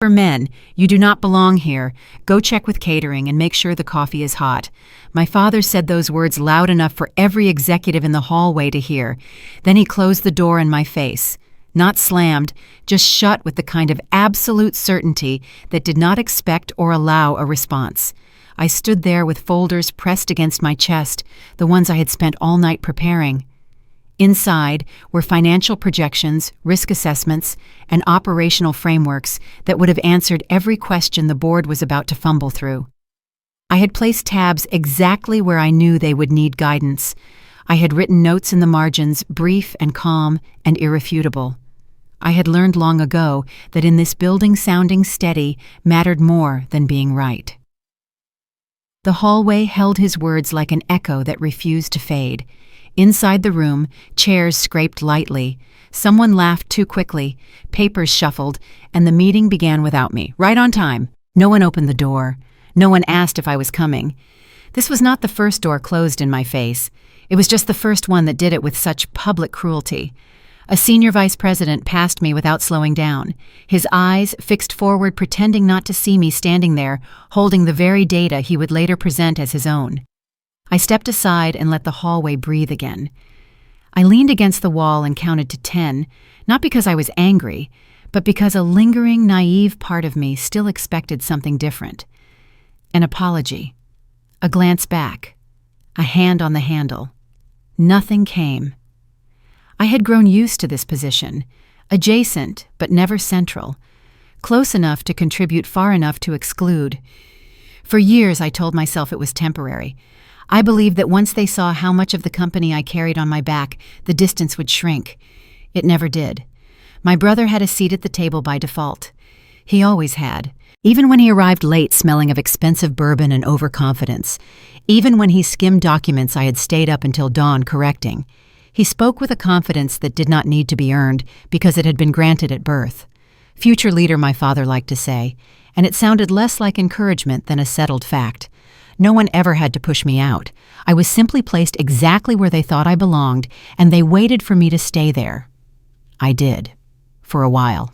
For men, you do not belong here. Go check with catering and make sure the coffee is hot. My father said those words loud enough for every executive in the hallway to hear. Then he closed the door in my face. Not slammed, just shut with the kind of absolute certainty that did not expect or allow a response. I stood there with folders pressed against my chest, the ones I had spent all night preparing. Inside were financial projections, risk assessments, and operational frameworks that would have answered every question the board was about to fumble through. I had placed tabs exactly where I knew they would need guidance. I had written notes in the margins, brief and calm and irrefutable. I had learned long ago that in this building sounding steady mattered more than being right. The hallway held his words like an echo that refused to fade. Inside the room, chairs scraped lightly. Someone laughed too quickly, papers shuffled, and the meeting began without me, right on time. No one opened the door. No one asked if I was coming. This was not the first door closed in my face. It was just the first one that did it with such public cruelty. A senior vice president passed me without slowing down, his eyes fixed forward, pretending not to see me standing there, holding the very data he would later present as his own. I stepped aside and let the hallway breathe again. I leaned against the wall and counted to 10, not because I was angry, but because a lingering, naive part of me still expected something different. An apology. A glance back. A hand on the handle. Nothing came. I had grown used to this position, adjacent but never central, close enough to contribute, far enough to exclude. For years I told myself it was temporary. I believed that once they saw how much of the company I carried on my back, the distance would shrink. It never did. My brother had a seat at the table by default. He always had, even when he arrived late smelling of expensive bourbon and overconfidence, even when he skimmed documents I had stayed up until dawn correcting. He spoke with a confidence that did not need to be earned because it had been granted at birth. Future leader, my father liked to say, and it sounded less like encouragement than a settled fact. No one ever had to push me out. I was simply placed exactly where they thought I belonged, and they waited for me to stay there. I did. For a while.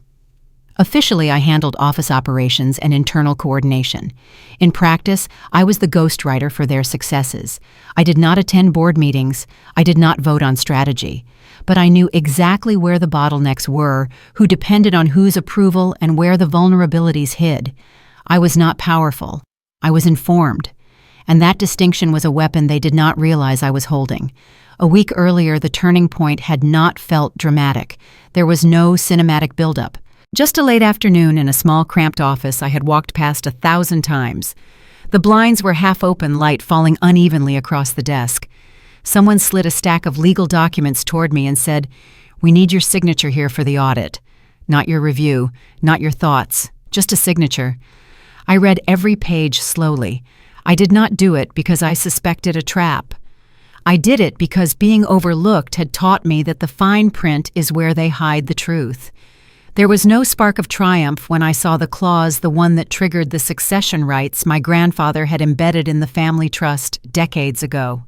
Officially, I handled office operations and internal coordination. In practice, I was the ghostwriter for their successes. I did not attend board meetings. I did not vote on strategy. But I knew exactly where the bottlenecks were, who depended on whose approval, and where the vulnerabilities hid. I was not powerful. I was informed. And that distinction was a weapon they did not realize I was holding. A week earlier, the turning point had not felt dramatic. There was no cinematic buildup. Just a late afternoon in a small, cramped office I had walked past 1,000 times. The blinds were half open, light falling unevenly across the desk. Someone slid a stack of legal documents toward me and said, "We need your signature here for the audit. Not your review, not your thoughts, just a signature." I read every page slowly. I did not do it because I suspected a trap. I did it because being overlooked had taught me that the fine print is where they hide the truth. There was no spark of triumph when I saw the clause, the one that triggered the succession rights my grandfather had embedded in the family trust decades ago.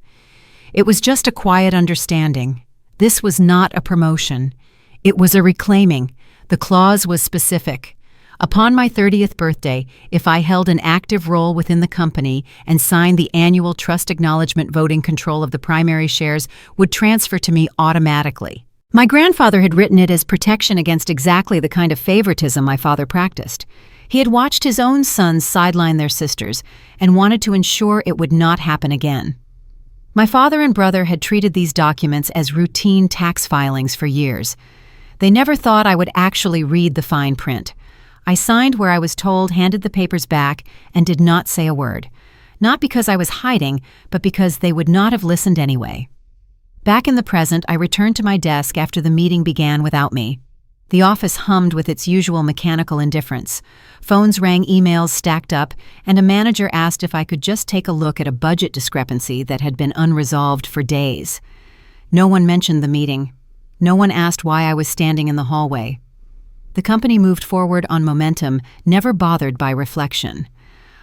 It was just a quiet understanding. This was not a promotion. It was a reclaiming. The clause was specific. Upon my 30th birthday, if I held an active role within the company and signed the annual trust acknowledgement, voting control of the primary shares would transfer to me automatically. My grandfather had written it as protection against exactly the kind of favoritism my father practiced. He had watched his own sons sideline their sisters and wanted to ensure it would not happen again. My father and brother had treated these documents as routine tax filings for years. They never thought I would actually read the fine print. I signed where I was told, handed the papers back, and did not say a word. Not because I was hiding, but because they would not have listened anyway. Back in the present, I returned to my desk after the meeting began without me. The office hummed with its usual mechanical indifference. Phones rang, emails stacked up, and a manager asked if I could just take a look at a budget discrepancy that had been unresolved for days. No one mentioned the meeting. No one asked why I was standing in the hallway. The company moved forward on momentum, never bothered by reflection.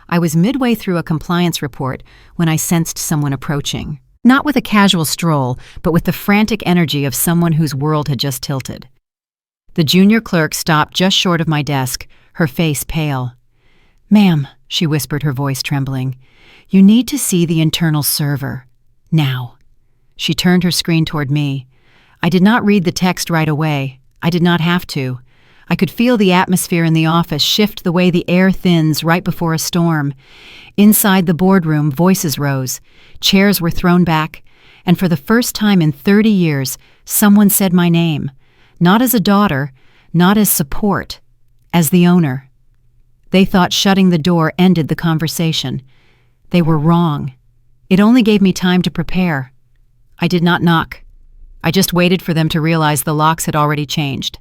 I was midway through a compliance report when I sensed someone approaching. Not with a casual stroll, but with the frantic energy of someone whose world had just tilted. The junior clerk stopped just short of my desk, her face pale. "Ma'am," she whispered, her voice trembling, "you need to see the internal server. Now." She turned her screen toward me. I did not read the text right away. I did not have to. I could feel the atmosphere in the office shift the way the air thins right before a storm. Inside the boardroom, voices rose. Chairs were thrown back. And for the first time in 30 years, someone said my name. Not as a daughter, not as support, as the owner. They thought shutting the door ended the conversation. They were wrong. It only gave me time to prepare. I did not knock. I just waited for them to realize the locks had already changed.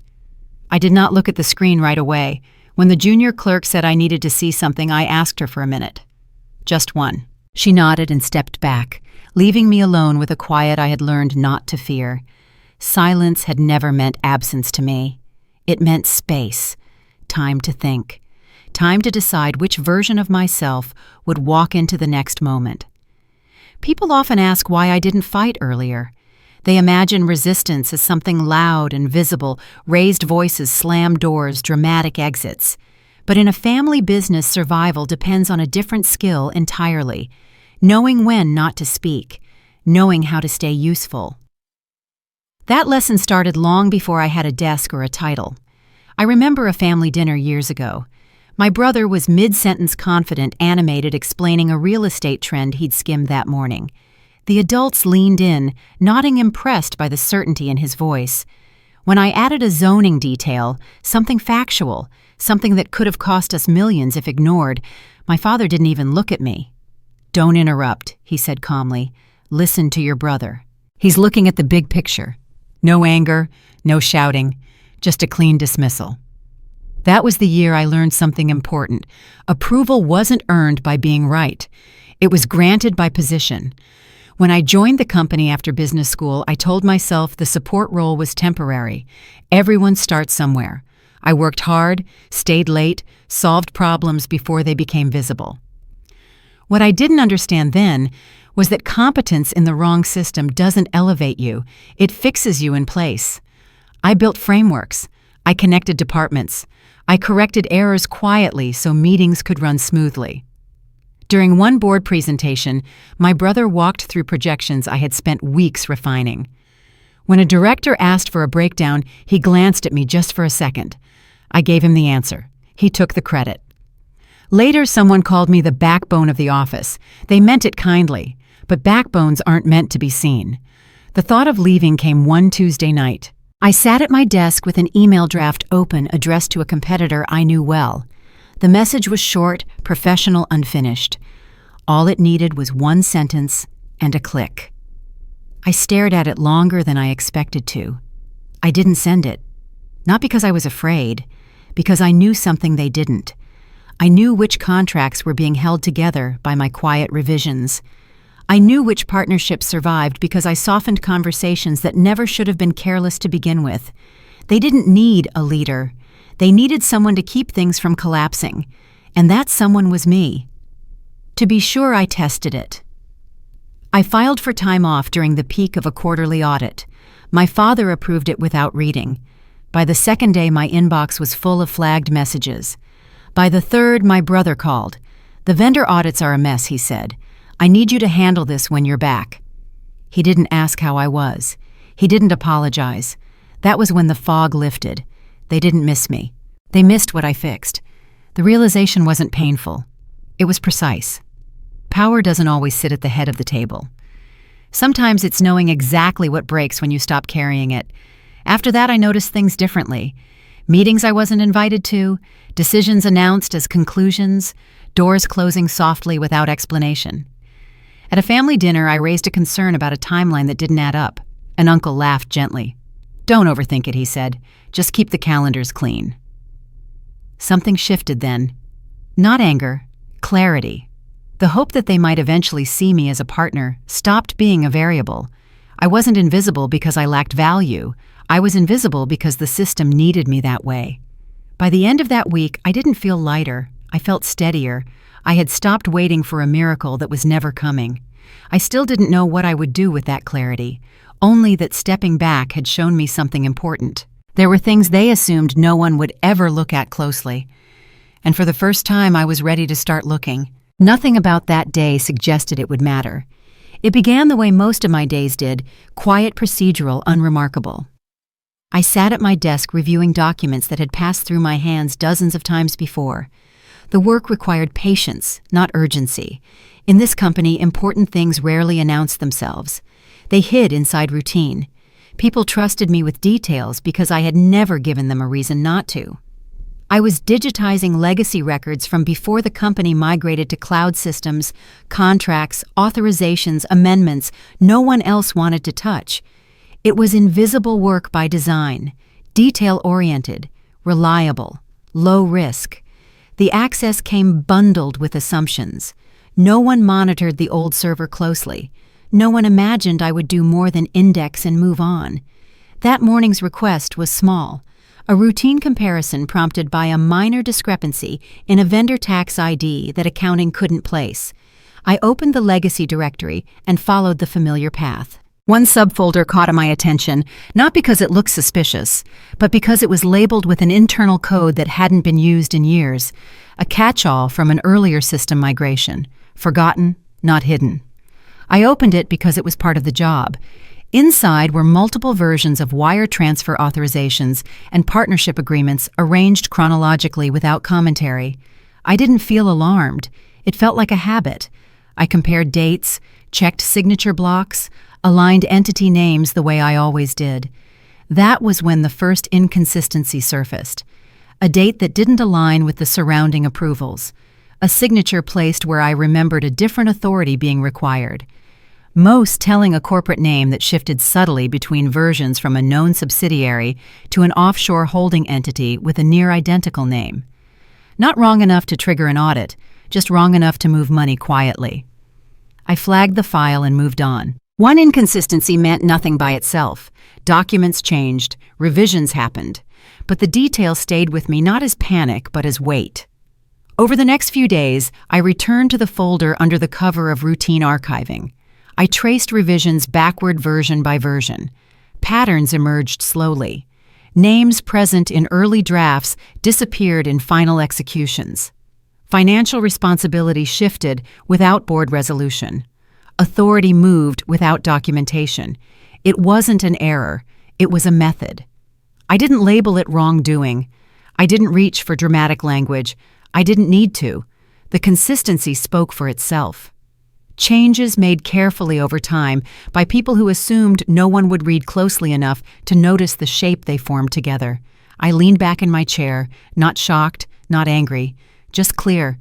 I did not look at the screen right away. When the junior clerk said I needed to see something, I asked her for a minute. Just one. She nodded and stepped back, leaving me alone with a quiet I had learned not to fear. Silence had never meant absence to me. It meant space, time to think, time to decide which version of myself would walk into the next moment. People often ask why I didn't fight earlier. They imagine resistance as something loud and visible, raised voices, slam doors, dramatic exits. But in a family business, survival depends on a different skill entirely. Knowing when not to speak, knowing how to stay useful. That lesson started long before I had a desk or a title. I remember a family dinner years ago. My brother was mid-sentence confident, animated, explaining a real estate trend he'd skimmed that morning. The adults leaned in, nodding impressed by the certainty in his voice. When I added a zoning detail, something factual, something that could have cost us millions if ignored, my father didn't even look at me. "Don't interrupt," he said calmly. "Listen to your brother. He's looking at the big picture. No anger, no shouting, just a clean dismissal." That was the year I learned something important. Approval wasn't earned by being right. It was granted by position. When I joined the company after business school, I told myself the support role was temporary. Everyone starts somewhere. I worked hard, stayed late, solved problems before they became visible. What I didn't understand then was that competence in the wrong system doesn't elevate you, it fixes you in place. I built frameworks. I connected departments. I corrected errors quietly so meetings could run smoothly. During one board presentation, my brother walked through projections I had spent weeks refining. When a director asked for a breakdown, he glanced at me just for a second. I gave him the answer. He took the credit. Later, someone called me the backbone of the office. They meant it kindly, but backbones aren't meant to be seen. The thought of leaving came one Tuesday night. I sat at my desk with an email draft open addressed to a competitor I knew well. The message was short, professional, unfinished. All it needed was one sentence and a click. I stared at it longer than I expected to. I didn't send it. Not because I was afraid, because I knew something they didn't. I knew which contracts were being held together by my quiet revisions. I knew which partnerships survived because I softened conversations that never should have been careless to begin with. They didn't need a leader. They needed someone to keep things from collapsing, and that someone was me. To be sure, I tested it. I filed for time off during the peak of a quarterly audit. My father approved it without reading. By the second day, my inbox was full of flagged messages. By the third, my brother called. "The vendor audits are a mess," he said. "I need you to handle this when you're back." He didn't ask how I was. He didn't apologize. That was when the fog lifted. They didn't miss me. They missed what I fixed. The realization wasn't painful. It was precise. Power doesn't always sit at the head of the table. Sometimes it's knowing exactly what breaks when you stop carrying it. After that, I noticed things differently. Meetings I wasn't invited to, decisions announced as conclusions, doors closing softly without explanation. At a family dinner, I raised a concern about a timeline that didn't add up. An uncle laughed gently. "Don't overthink it," he said. "Just keep the calendars clean." Something shifted then. Not anger, clarity. The hope that they might eventually see me as a partner stopped being a variable. I wasn't invisible because I lacked value. I was invisible because the system needed me that way. By the end of that week, I didn't feel lighter. I felt steadier. I had stopped waiting for a miracle that was never coming. I still didn't know what I would do with that clarity, only that stepping back had shown me something important. There were things they assumed no one would ever look at closely. and for the first time I was ready to start looking. Nothing about that day suggested it would matter. It began the way most of my days did, quiet, procedural, unremarkable. I sat at my desk reviewing documents that had passed through my hands dozens of times before. The work required patience, not urgency. In this company, important things rarely announced themselves. They hid inside routine. People trusted me with details because I had never given them a reason not to. I was digitizing legacy records from before the company migrated to cloud systems, contracts, authorizations, amendments no one else wanted to touch. It was invisible work by design, detail-oriented, reliable, low risk. The access came bundled with assumptions. No one monitored the old server closely. No one imagined I would do more than index and move on. That morning's request was small, a routine comparison prompted by a minor discrepancy in a vendor tax ID that accounting couldn't place. I opened the legacy directory and followed the familiar path. One subfolder caught my attention, not because it looked suspicious, but because it was labeled with an internal code that hadn't been used in years, a catch-all from an earlier system migration, forgotten, not hidden. I opened it because it was part of the job. Inside were multiple versions of wire transfer authorizations and partnership agreements arranged chronologically without commentary. I didn't feel alarmed. It felt like a habit. I compared dates, checked signature blocks, aligned entity names the way I always did. That was when the first inconsistency surfaced. A date that didn't align with the surrounding approvals. A signature placed where I remembered a different authority being required. Most telling a corporate name that shifted subtly between versions from a known subsidiary to an offshore holding entity with a near-identical name. Not wrong enough to trigger an audit, just wrong enough to move money quietly. I flagged the file and moved on. One inconsistency meant nothing by itself. Documents changed, revisions happened, but the detail stayed with me not as panic but as weight. Over the next few days, I returned to the folder under the cover of routine archiving. I traced revisions backward version by version. Patterns emerged slowly. Names present in early drafts disappeared in final executions. Financial responsibility shifted without board resolution. Authority moved without documentation. It wasn't an error, it was a method. I didn't label it wrongdoing. I didn't reach for dramatic language. I didn't need to. The consistency spoke for itself. Changes made carefully over time by people who assumed no one would read closely enough to notice the shape they formed together. I leaned back in my chair, not shocked, not angry, just clear.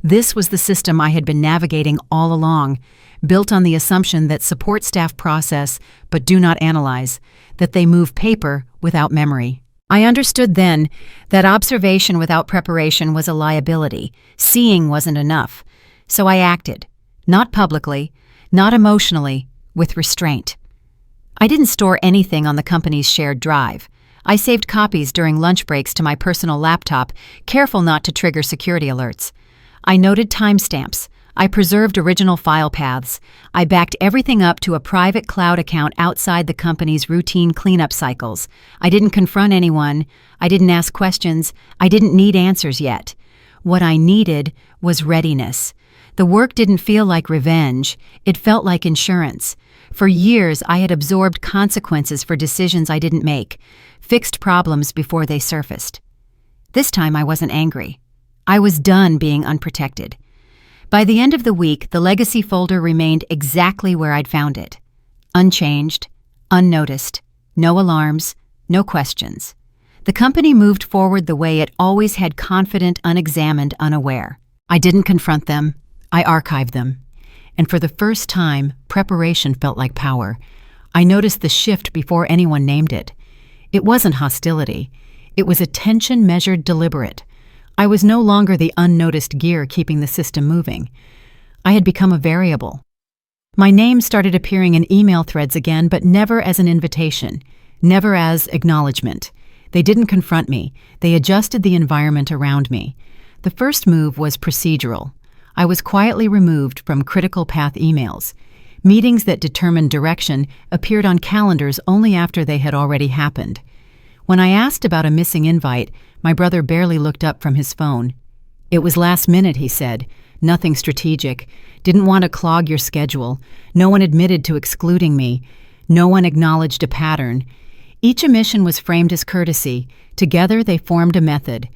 This was the system I had been navigating all along, built on the assumption that support staff process but do not analyze, that they move paper without memory. I understood then that observation without preparation was a liability. Seeing wasn't enough. So I acted. Not publicly, not emotionally, with restraint. I didn't store anything on the company's shared drive. I saved copies during lunch breaks to my personal laptop, careful not to trigger security alerts. I noted timestamps. I preserved original file paths. I backed everything up to a private cloud account outside the company's routine cleanup cycles. I didn't confront anyone. I didn't ask questions. I didn't need answers yet. What I needed was readiness. The work didn't feel like revenge. It felt like insurance. For years, I had absorbed consequences for decisions I didn't make, fixed problems before they surfaced. This time, I wasn't angry. I was done being unprotected. By the end of the week, the legacy folder remained exactly where I'd found it. Unchanged, unnoticed, no alarms, no questions. The company moved forward the way it always had, confident, unexamined, unaware. I didn't confront them. I archived them. And for the first time, preparation felt like power. I noticed the shift before anyone named it. It wasn't hostility. It was attention measured, deliberate. I was no longer the unnoticed gear keeping the system moving. I had become a variable. My name started appearing in email threads again, but never as an invitation, never as acknowledgement. They didn't confront me. They adjusted the environment around me. The first move was procedural. I was quietly removed from critical path emails. Meetings that determined direction appeared on calendars only after they had already happened. When I asked about a missing invite, my brother barely looked up from his phone. It was last minute, he said. Nothing strategic. Didn't want to clog your schedule. No one admitted to excluding me. No one acknowledged a pattern. Each omission was framed as courtesy. Together they formed a method.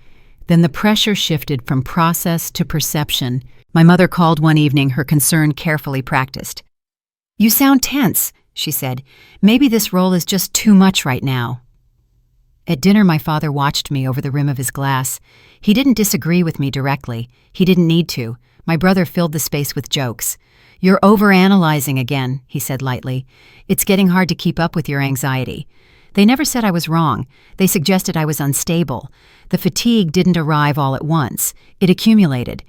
Then the pressure shifted from process to perception. My mother called one evening, her concern carefully practiced. "You sound tense," she said. "Maybe this role is just too much right now." At dinner, my father watched me over the rim of his glass. He didn't disagree with me directly. He didn't need to. My brother filled the space with jokes. "You're overanalyzing again," he said lightly. "It's getting hard to keep up with your anxiety." They never said I was wrong. They suggested I was unstable. The fatigue didn't arrive all at once. It accumulated.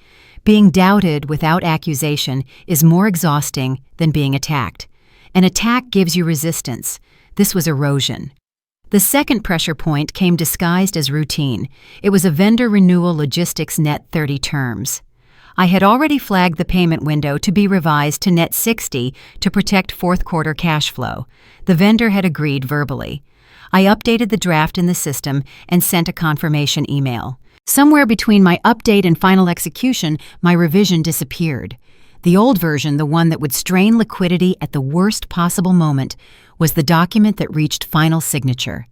Being doubted without accusation is more exhausting than being attacked. An attack gives you resistance. This was erosion. The second pressure point came disguised as routine. It was a vendor renewal logistics net 30 terms. I had already flagged the payment window to be revised to net 60 to protect fourth quarter cash flow. The vendor had agreed verbally. I updated the draft in the system and sent a confirmation email. Somewhere between my update and final execution, my revision disappeared. The old version, the one that would strain liquidity at the worst possible moment, was the document that reached final signature.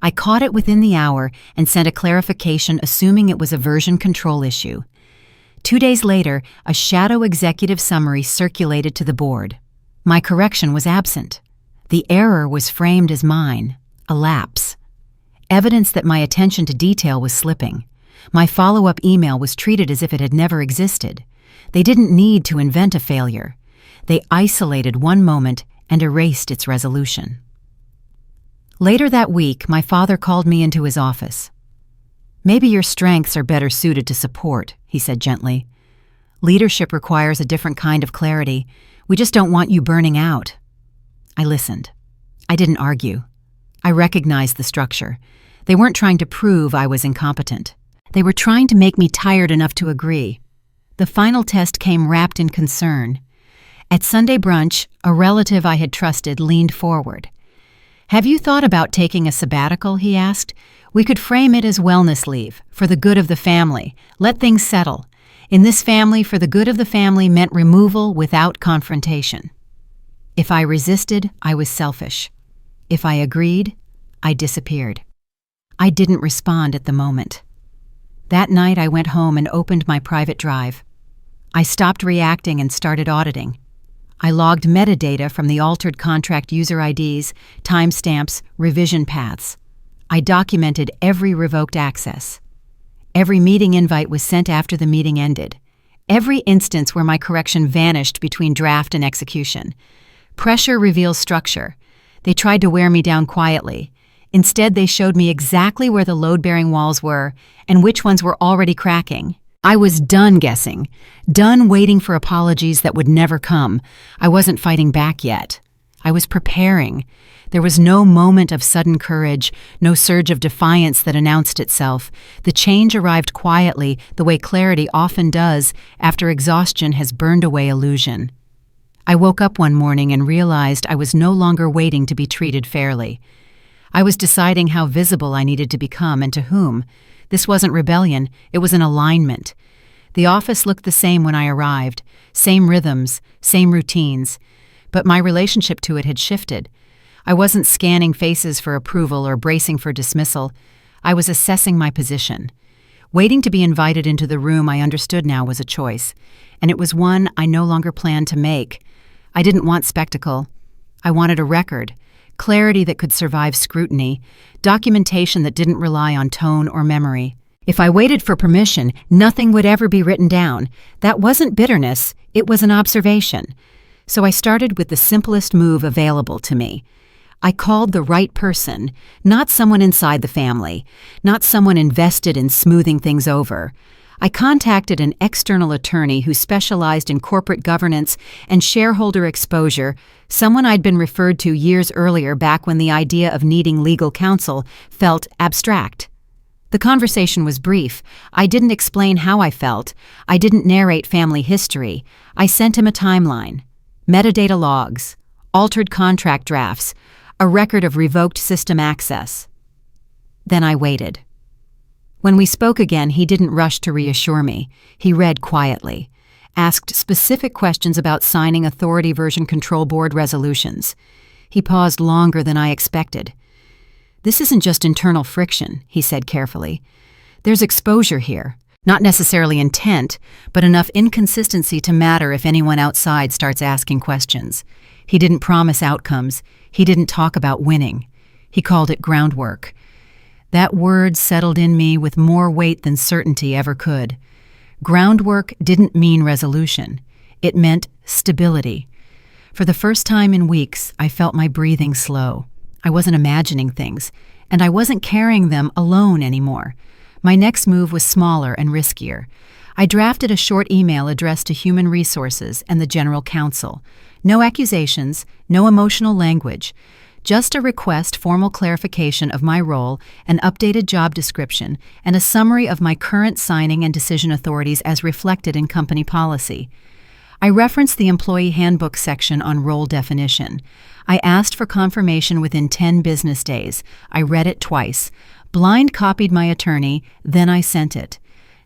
I caught it within the hour and sent a clarification assuming it was a version control issue. 2 days later, a shadow executive summary circulated to the board. My correction was absent. The error was framed as mine, a lapse. Evidence that my attention to detail was slipping. My follow-up email was treated as if it had never existed. They didn't need to invent a failure. They isolated one moment and erased its resolution. Later that week, my father called me into his office. "Maybe your strengths are better suited to support," he said gently. "Leadership requires a different kind of clarity. We just don't want you burning out." I listened. I didn't argue. I recognized the structure. They weren't trying to prove I was incompetent. They were trying to make me tired enough to agree. The final test came wrapped in concern. At Sunday brunch, a relative I had trusted leaned forward. "Have you thought about taking a sabbatical?" he asked. "We could frame it as wellness leave, for the good of the family. Let things settle. In this family, for the good of the family meant removal without confrontation." If I resisted, I was selfish. If I agreed, I disappeared. I didn't respond at the moment. That night I went home and opened my private drive. I stopped reacting and started auditing. I logged metadata from the altered contract user IDs, timestamps, revision paths. I documented every revoked access. Every meeting invite was sent after the meeting ended. Every instance where my correction vanished between draft and execution. Pressure reveals structure. They tried to wear me down quietly. Instead, they showed me exactly where the load-bearing walls were and which ones were already cracking. I was done guessing, done waiting for apologies that would never come. I wasn't fighting back yet. I was preparing. There was no moment of sudden courage, no surge of defiance that announced itself. The change arrived quietly, the way clarity often does after exhaustion has burned away illusion. I woke up one morning and realized I was no longer waiting to be treated fairly. I was deciding how visible I needed to become and to whom. This wasn't rebellion, it was an alignment. The office looked the same when I arrived, same rhythms, same routines, but my relationship to it had shifted. I wasn't scanning faces for approval or bracing for dismissal. I was assessing my position. Waiting to be invited into the room I understood now was a choice, and it was one I no longer planned to make. I didn't want spectacle. I wanted a record. Clarity that could survive scrutiny, documentation that didn't rely on tone or memory. If I waited for permission, nothing would ever be written down. That wasn't bitterness, it was an observation. So I started with the simplest move available to me. I called the right person, not someone inside the family, not someone invested in smoothing things over. I contacted an external attorney who specialized in corporate governance and shareholder exposure, someone I'd been referred to years earlier back when the idea of needing legal counsel felt abstract. The conversation was brief. I didn't explain how I felt. I didn't narrate family history. I sent him a timeline, metadata logs, altered contract drafts, a record of revoked system access. Then I waited. When we spoke again, he didn't rush to reassure me. He read quietly, asked specific questions about signing Authority Version Control Board resolutions. He paused longer than I expected. "This isn't just internal friction," he said carefully. "There's exposure here. Not necessarily intent, but enough inconsistency to matter if anyone outside starts asking questions." He didn't promise outcomes. He didn't talk about winning. He called it groundwork. That word settled in me with more weight than certainty ever could. Groundwork didn't mean resolution. It meant stability. For the first time in weeks, I felt my breathing slow. I wasn't imagining things, and I wasn't carrying them alone anymore. My next move was smaller and riskier. I drafted a short email addressed to Human Resources and the General Counsel. No accusations, no emotional language, just a request formal clarification of my role, an updated job description, and a summary of my current signing and decision authorities as reflected in company policy. I referenced the employee handbook section on role definition. I asked for confirmation within 10 business days. I read it twice, blind copied my attorney, then I sent it.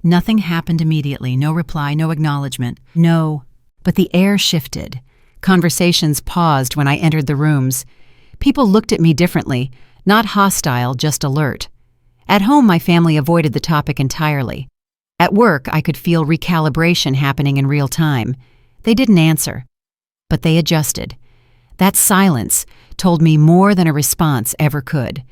Nothing happened immediately, no reply, no acknowledgement. No, but the air shifted. Conversations paused when I entered the rooms. People looked at me differently, not hostile, just alert. At home, my family avoided the topic entirely. At work, I could feel recalibration happening in real time. They didn't answer, but they adjusted. That silence told me more than a response ever could.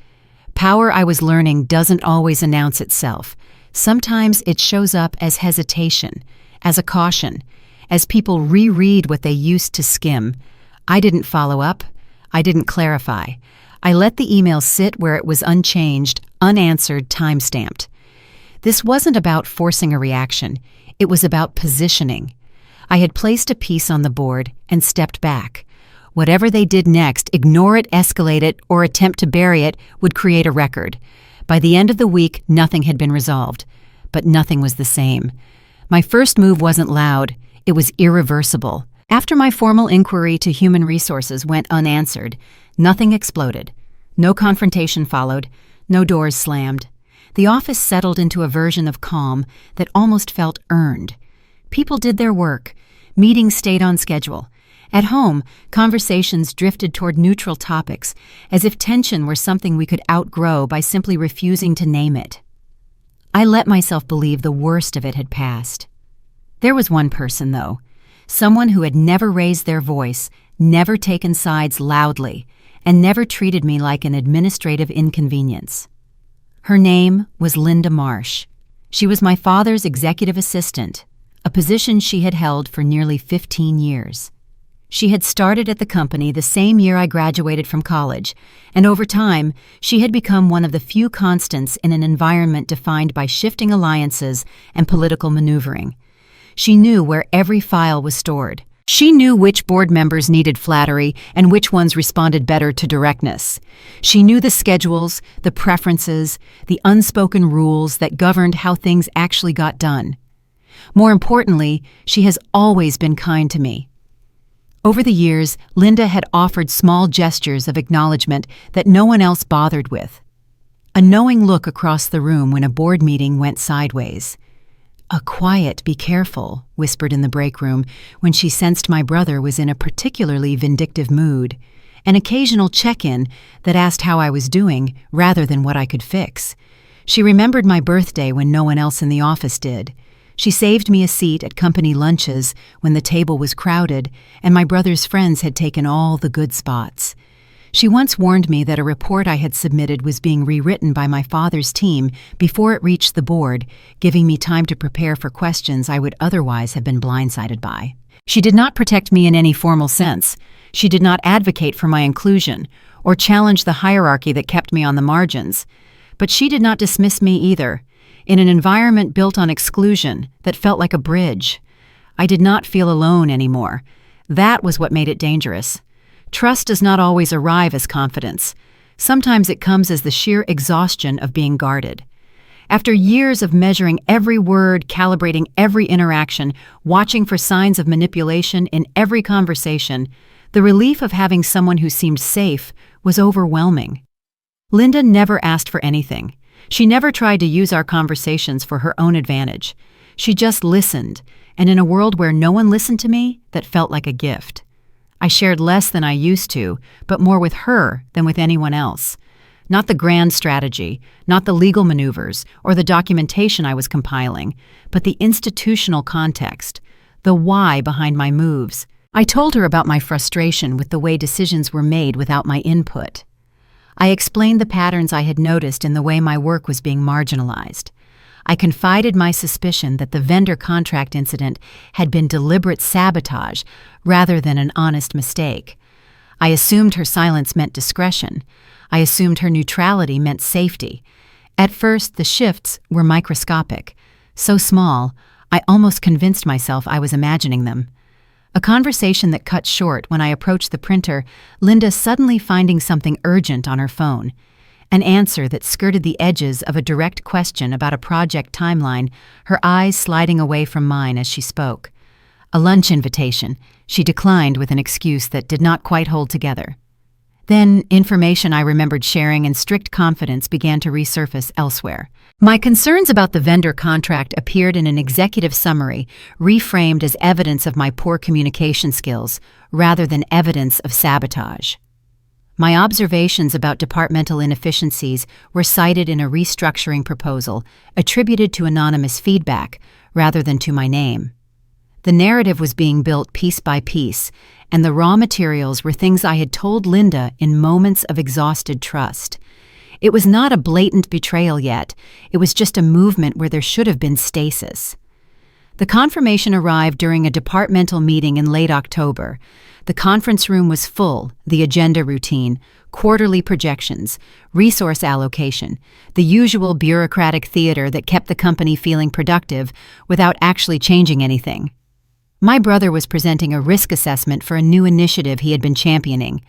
Power, I was learning, doesn't always announce itself. Sometimes it shows up as hesitation, as a caution, as people reread what they used to skim. I didn't follow up. I didn't clarify. I let the email sit where it was unchanged, unanswered, time-stamped. This wasn't about forcing a reaction. It was about positioning. I had placed a piece on the board and stepped back. Whatever they did next, ignore it, escalate it, or attempt to bury it, would create a record. By the end of the week, nothing had been resolved. But nothing was the same. My first move wasn't loud. It was irreversible. After my formal inquiry to Human Resources went unanswered, nothing exploded. No confrontation followed. No doors slammed. The office settled into a version of calm that almost felt earned. People did their work. Meetings stayed on schedule. At home, conversations drifted toward neutral topics, as if tension were something we could outgrow by simply refusing to name it. I let myself believe the worst of it had passed. There was one person, though, someone who had never raised their voice, never taken sides loudly, and never treated me like an administrative inconvenience. Her name was Linda Marsh. She was my father's executive assistant, a position she had held for nearly 15 years. She had started at the company the same year I graduated from college, and over time, she had become one of the few constants in an environment defined by shifting alliances and political maneuvering. She knew where every file was stored. She knew which board members needed flattery and which ones responded better to directness. She knew the schedules, the preferences, the unspoken rules that governed how things actually got done. More importantly, she has always been kind to me. Over the years, Linda had offered small gestures of acknowledgement that no one else bothered with. A knowing look across the room when a board meeting went sideways. A quiet, "be careful," whispered in the break room when she sensed my brother was in a particularly vindictive mood. An occasional check-in that asked how I was doing rather than what I could fix. She remembered my birthday when no one else in the office did. She saved me a seat at company lunches when the table was crowded and my brother's friends had taken all the good spots. She once warned me that a report I had submitted was being rewritten by my father's team before it reached the board, giving me time to prepare for questions I would otherwise have been blindsided by. She did not protect me in any formal sense. She did not advocate for my inclusion or challenge the hierarchy that kept me on the margins. But she did not dismiss me either. In an environment built on exclusion that felt like a bridge, I did not feel alone anymore. That was what made it dangerous. Trust does not always arrive as confidence. Sometimes it comes as the sheer exhaustion of being guarded. After years of measuring every word, calibrating every interaction, watching for signs of manipulation in every conversation, the relief of having someone who seemed safe was overwhelming. Linda never asked for anything. She never tried to use our conversations for her own advantage. She just listened, and in a world where no one listened to me, that felt like a gift. I shared less than I used to, but more with her than with anyone else. Not the grand strategy, not the legal maneuvers, or the documentation I was compiling, but the institutional context, the why behind my moves. I told her about my frustration with the way decisions were made without my input. I explained the patterns I had noticed in the way my work was being marginalized. I confided my suspicion that the vendor contract incident had been deliberate sabotage rather than an honest mistake. I assumed her silence meant discretion. I assumed her neutrality meant safety. At first, the shifts were microscopic, so small, I almost convinced myself I was imagining them. A conversation that cut short when I approached the printer, Linda suddenly finding something urgent on her phone. An answer that skirted the edges of a direct question about a project timeline, her eyes sliding away from mine as she spoke. A lunch invitation. She declined with an excuse that did not quite hold together. Then, information I remembered sharing in strict confidence began to resurface elsewhere. My concerns about the vendor contract appeared in an executive summary, reframed as evidence of my poor communication skills, rather than evidence of sabotage. My observations about departmental inefficiencies were cited in a restructuring proposal, attributed to anonymous feedback, rather than to my name. The narrative was being built piece by piece, and the raw materials were things I had told Linda in moments of exhausted trust. It was not a blatant betrayal yet, it was just a movement where there should have been stasis. The confirmation arrived during a departmental meeting in late October. The conference room was full, the agenda routine, quarterly projections, resource allocation, the usual bureaucratic theater that kept the company feeling productive without actually changing anything. My brother was presenting a risk assessment for a new initiative he had been championing.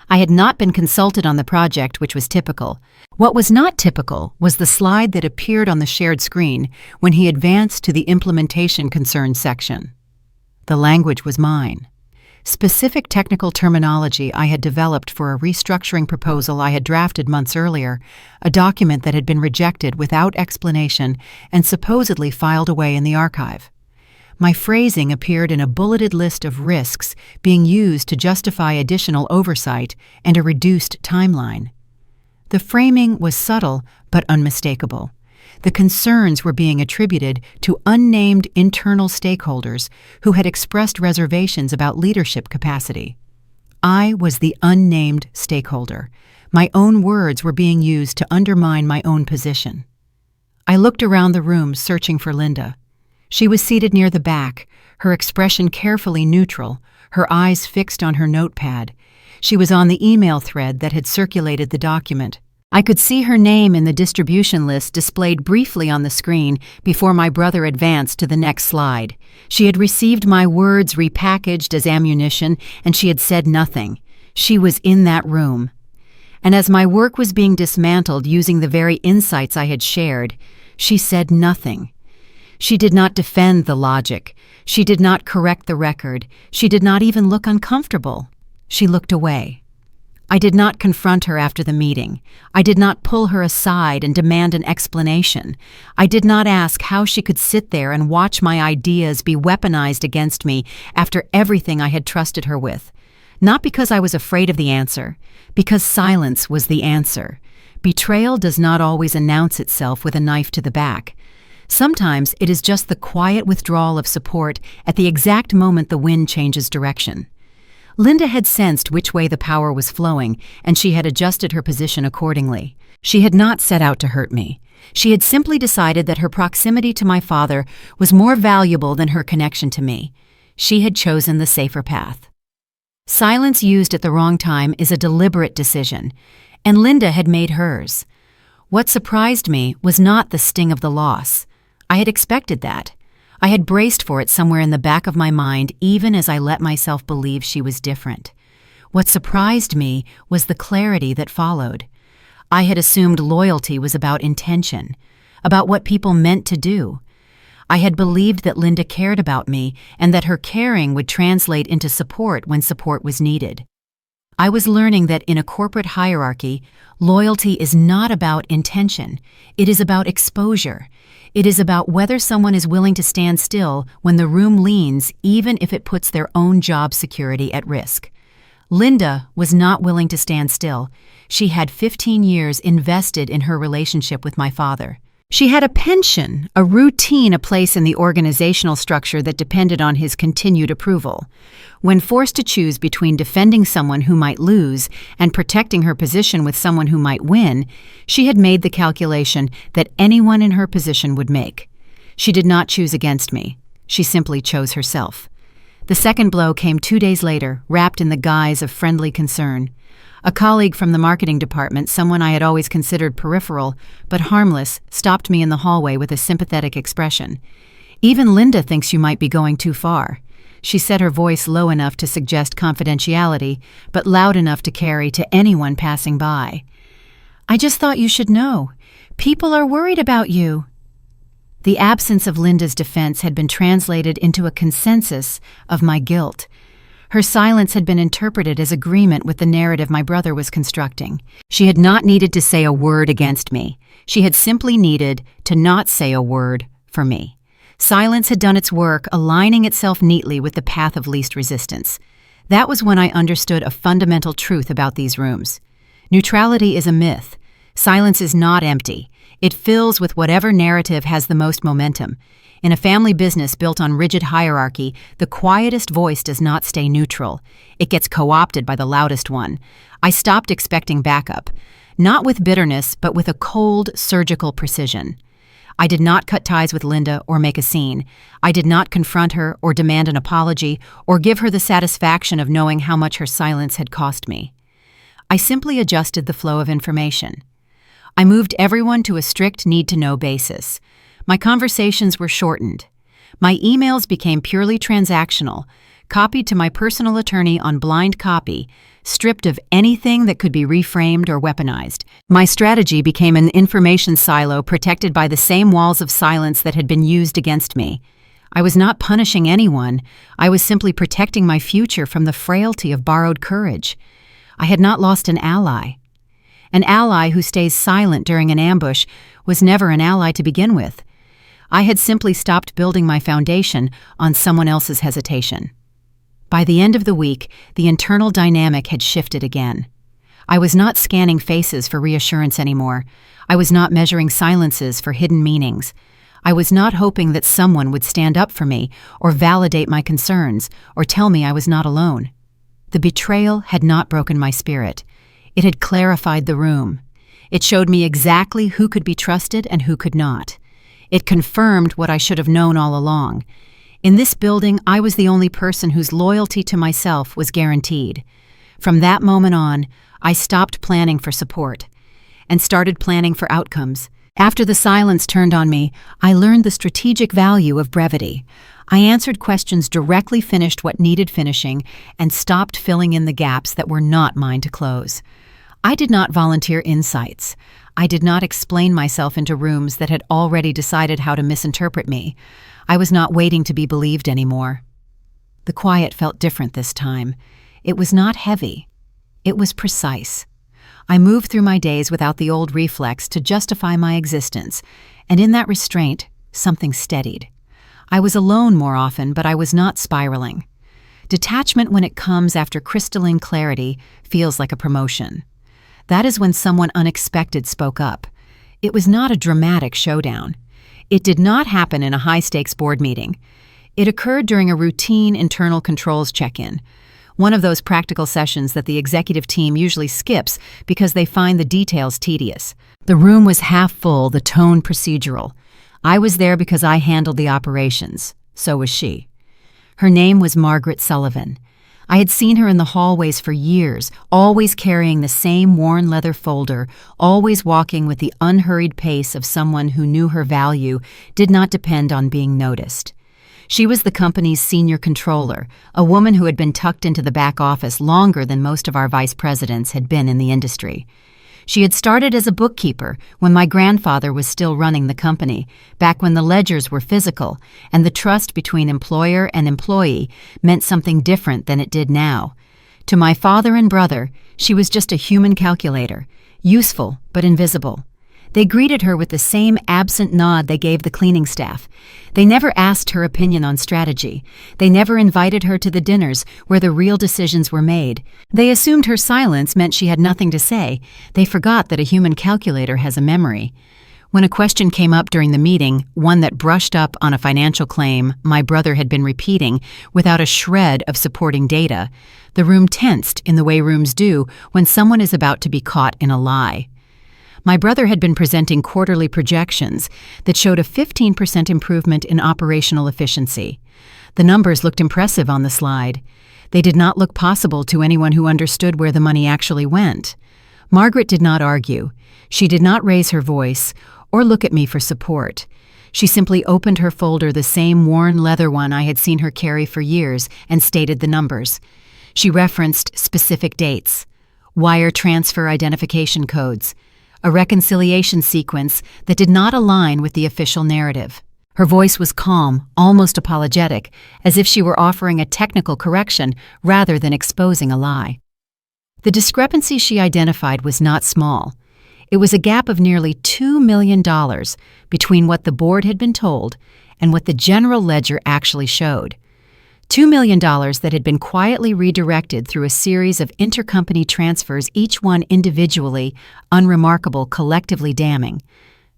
I had not been consulted on the project, which was typical. What was not typical was the slide that appeared on the shared screen when he advanced to the implementation concerns section. The language was mine. Specific technical terminology I had developed for a restructuring proposal I had drafted months earlier, a document that had been rejected without explanation and supposedly filed away in the archive. My phrasing appeared in a bulleted list of risks being used to justify additional oversight and a reduced timeline. The framing was subtle but unmistakable. The concerns were being attributed to unnamed internal stakeholders who had expressed reservations about leadership capacity. I was the unnamed stakeholder. My own words were being used to undermine my own position. I looked around the room searching for Linda. She was seated near the back, her expression carefully neutral, her eyes fixed on her notepad. She was on the email thread that had circulated the document. I could see her name in the distribution list displayed briefly on the screen before my brother advanced to the next slide. She had received my words repackaged as ammunition, and she had said nothing. She was in that room. And as my work was being dismantled using the very insights I had shared, she said nothing. She did not defend the logic. She did not correct the record. She did not even look uncomfortable. She looked away. I did not confront her after the meeting. I did not pull her aside and demand an explanation. I did not ask how she could sit there and watch my ideas be weaponized against me after everything I had trusted her with. Not because I was afraid of the answer, because silence was the answer. Betrayal does not always announce itself with a knife to the back. Sometimes it is just the quiet withdrawal of support at the exact moment the wind changes direction. Linda had sensed which way the power was flowing, and she had adjusted her position accordingly. She had not set out to hurt me. She had simply decided that her proximity to my father was more valuable than her connection to me. She had chosen the safer path. Silence used at the wrong time is a deliberate decision, and Linda had made hers. What surprised me was not the sting of the loss. I had expected that. I had braced for it somewhere in the back of my mind, even as I let myself believe she was different. What surprised me was the clarity that followed. I had assumed loyalty was about intention, about what people meant to do. I had believed that Linda cared about me and that her caring would translate into support when support was needed. I was learning that in a corporate hierarchy, loyalty is not about intention. It is about exposure. It is about whether someone is willing to stand still when the room leans, even if it puts their own job security at risk. Linda was not willing to stand still. She had 15 years invested in her relationship with my father. She had a pension, a routine, a place in the organizational structure that depended on his continued approval. When forced to choose between defending someone who might lose and protecting her position with someone who might win, she had made the calculation that anyone in her position would make. She did not choose against me. She simply chose herself. The second blow came 2 days later, wrapped in the guise of friendly concern. A colleague from the marketing department, someone I had always considered peripheral but harmless, stopped me in the hallway with a sympathetic expression. "Even Linda thinks you might be going too far." She said, her voice low enough to suggest confidentiality, but loud enough to carry to anyone passing by. "I just thought you should know. People are worried about you." The absence of Linda's defense had been translated into a consensus of my guilt. Her silence had been interpreted as agreement with the narrative my brother was constructing. She had not needed to say a word against me. She had simply needed to not say a word for me. Silence had done its work, aligning itself neatly with the path of least resistance. That was when I understood a fundamental truth about these rooms. Neutrality is a myth. Silence is not empty. It fills with whatever narrative has the most momentum. In a family business built on rigid hierarchy, the quietest voice does not stay neutral. It gets co-opted by the loudest one. I stopped expecting backup, not with bitterness, but with a cold, surgical precision. I did not cut ties with Linda or make a scene. I did not confront her or demand an apology or give her the satisfaction of knowing how much her silence had cost me. I simply adjusted the flow of information. I moved everyone to a strict need-to-know basis. My conversations were shortened. My emails became purely transactional, copied to my personal attorney on blind copy, stripped of anything that could be reframed or weaponized. My strategy became an information silo protected by the same walls of silence that had been used against me. I was not punishing anyone. I was simply protecting my future from the frailty of borrowed courage. I had not lost an ally. An ally who stays silent during an ambush was never an ally to begin with. I had simply stopped building my foundation on someone else's hesitation. By the end of the week, the internal dynamic had shifted again. I was not scanning faces for reassurance anymore. I was not measuring silences for hidden meanings. I was not hoping that someone would stand up for me or validate my concerns or tell me I was not alone. The betrayal had not broken my spirit. It had clarified the room. It showed me exactly who could be trusted and who could not. It confirmed what I should have known all along. In this building, I was the only person whose loyalty to myself was guaranteed. From that moment on, I stopped planning for support and started planning for outcomes. After the silence turned on me, I learned the strategic value of brevity. I answered questions directly, finished what needed finishing, and stopped filling in the gaps that were not mine to close. I did not volunteer insights. I did not explain myself into rooms that had already decided how to misinterpret me. I was not waiting to be believed anymore. The quiet felt different this time. It was not heavy. It was precise. I moved through my days without the old reflex to justify my existence, and in that restraint, something steadied. I was alone more often, but I was not spiraling. Detachment, when it comes after crystalline clarity, feels like a promotion. That is when someone unexpected spoke up. It was not a dramatic showdown. It did not happen in a high-stakes board meeting. It occurred during a routine internal controls check-in, one of those practical sessions that the executive team usually skips because they find the details tedious. The room was half full, the tone procedural. I was there because I handled the operations. So was she. Her name was Margaret Sullivan. I had seen her in the hallways for years, always carrying the same worn leather folder, always walking with the unhurried pace of someone who knew her value did not depend on being noticed. She was the company's senior controller, a woman who had been tucked into the back office longer than most of our vice presidents had been in the industry. She had started as a bookkeeper when my grandfather was still running the company, back when the ledgers were physical and the trust between employer and employee meant something different than it did now. To my father and brother, she was just a human calculator, useful but invisible. They greeted her with the same absent nod they gave the cleaning staff. They never asked her opinion on strategy. They never invited her to the dinners where the real decisions were made. They assumed her silence meant she had nothing to say. They forgot that a human calculator has a memory. When a question came up during the meeting, one that brushed up on a financial claim my brother had been repeating without a shred of supporting data, the room tensed in the way rooms do when someone is about to be caught in a lie. My brother had been presenting quarterly projections that showed a 15% improvement in operational efficiency. The numbers looked impressive on the slide. They did not look possible to anyone who understood where the money actually went. Margaret did not argue. She did not raise her voice or look at me for support. She simply opened her folder, the same worn leather one I had seen her carry for years, and stated the numbers. She referenced specific dates, wire transfer identification codes, a reconciliation sequence that did not align with the official narrative. Her voice was calm, almost apologetic, as if she were offering a technical correction rather than exposing a lie. The discrepancy she identified was not small. It was a gap of nearly $2 million between what the board had been told and what the general ledger actually showed. $2 million that had been quietly redirected through a series of intercompany transfers, each one individually unremarkable, collectively damning.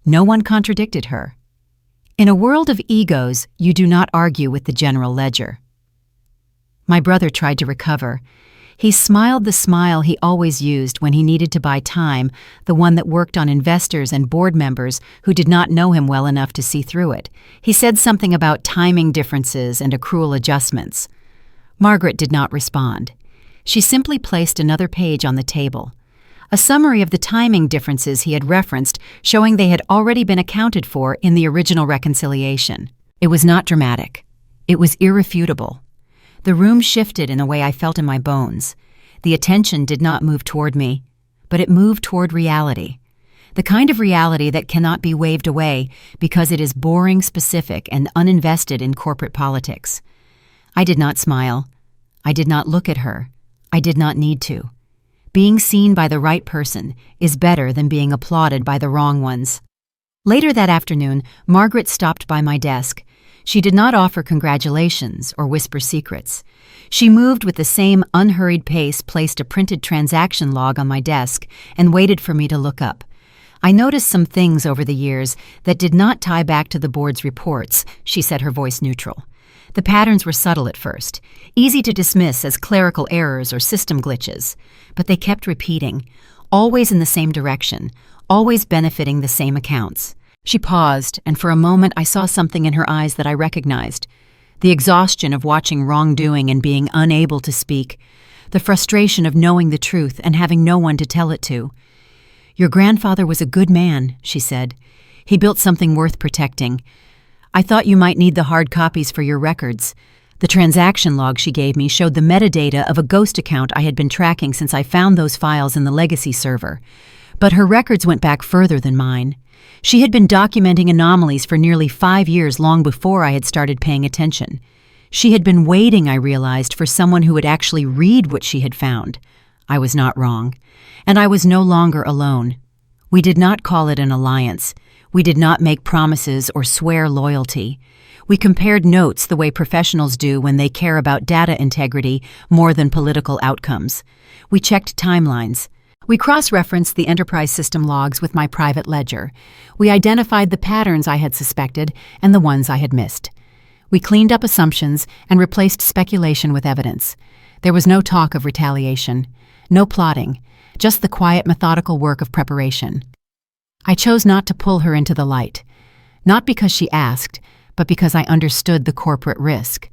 No one contradicted her. In a world of egos, you do not argue with the general ledger. My brother tried to recover. He smiled the smile he always used when he needed to buy time, the one that worked on investors and board members who did not know him well enough to see through it. He said something about timing differences and accrual adjustments. Margaret did not respond. She simply placed another page on the table. A summary of the timing differences he had referenced, showing they had already been accounted for in the original reconciliation. It was not dramatic. It was irrefutable. The room shifted in a way I felt in my bones. The attention did not move toward me, but it moved toward reality. The kind of reality that cannot be waved away because it is boring, specific, and uninvested in corporate politics. I did not smile. I did not look at her. I did not need to. Being seen by the right person is better than being applauded by the wrong ones. Later that afternoon, Margaret stopped by my desk. She did not offer congratulations or whisper secrets. She moved with the same unhurried pace, placed a printed transaction log on my desk, and waited for me to look up. I noticed some things over the years that did not tie back to the board's reports, she said, her voice neutral. The patterns were subtle at first, easy to dismiss as clerical errors or system glitches, but they kept repeating, always in the same direction, always benefiting the same accounts. She paused, and for a moment I saw something in her eyes that I recognized. The exhaustion of watching wrongdoing and being unable to speak. The frustration of knowing the truth and having no one to tell it to. "Your grandfather was a good man," she said. "He built something worth protecting. I thought you might need the hard copies for your records." The transaction log she gave me showed the metadata of a ghost account I had been tracking since I found those files in the legacy server. But her records went back further than mine. She had been documenting anomalies for nearly 5 years, long before I had started paying attention. She had been waiting, I realized, for someone who would actually read what she had found. I was not wrong. And I was no longer alone. We did not call it an alliance. We did not make promises or swear loyalty. We compared notes the way professionals do when they care about data integrity more than political outcomes. We checked timelines. We cross-referenced the enterprise system logs with my private ledger. We identified the patterns I had suspected and the ones I had missed. We cleaned up assumptions and replaced speculation with evidence. There was no talk of retaliation, no plotting, just the quiet, methodical work of preparation. I chose not to pull her into the light, not because she asked, but because I understood the corporate risk.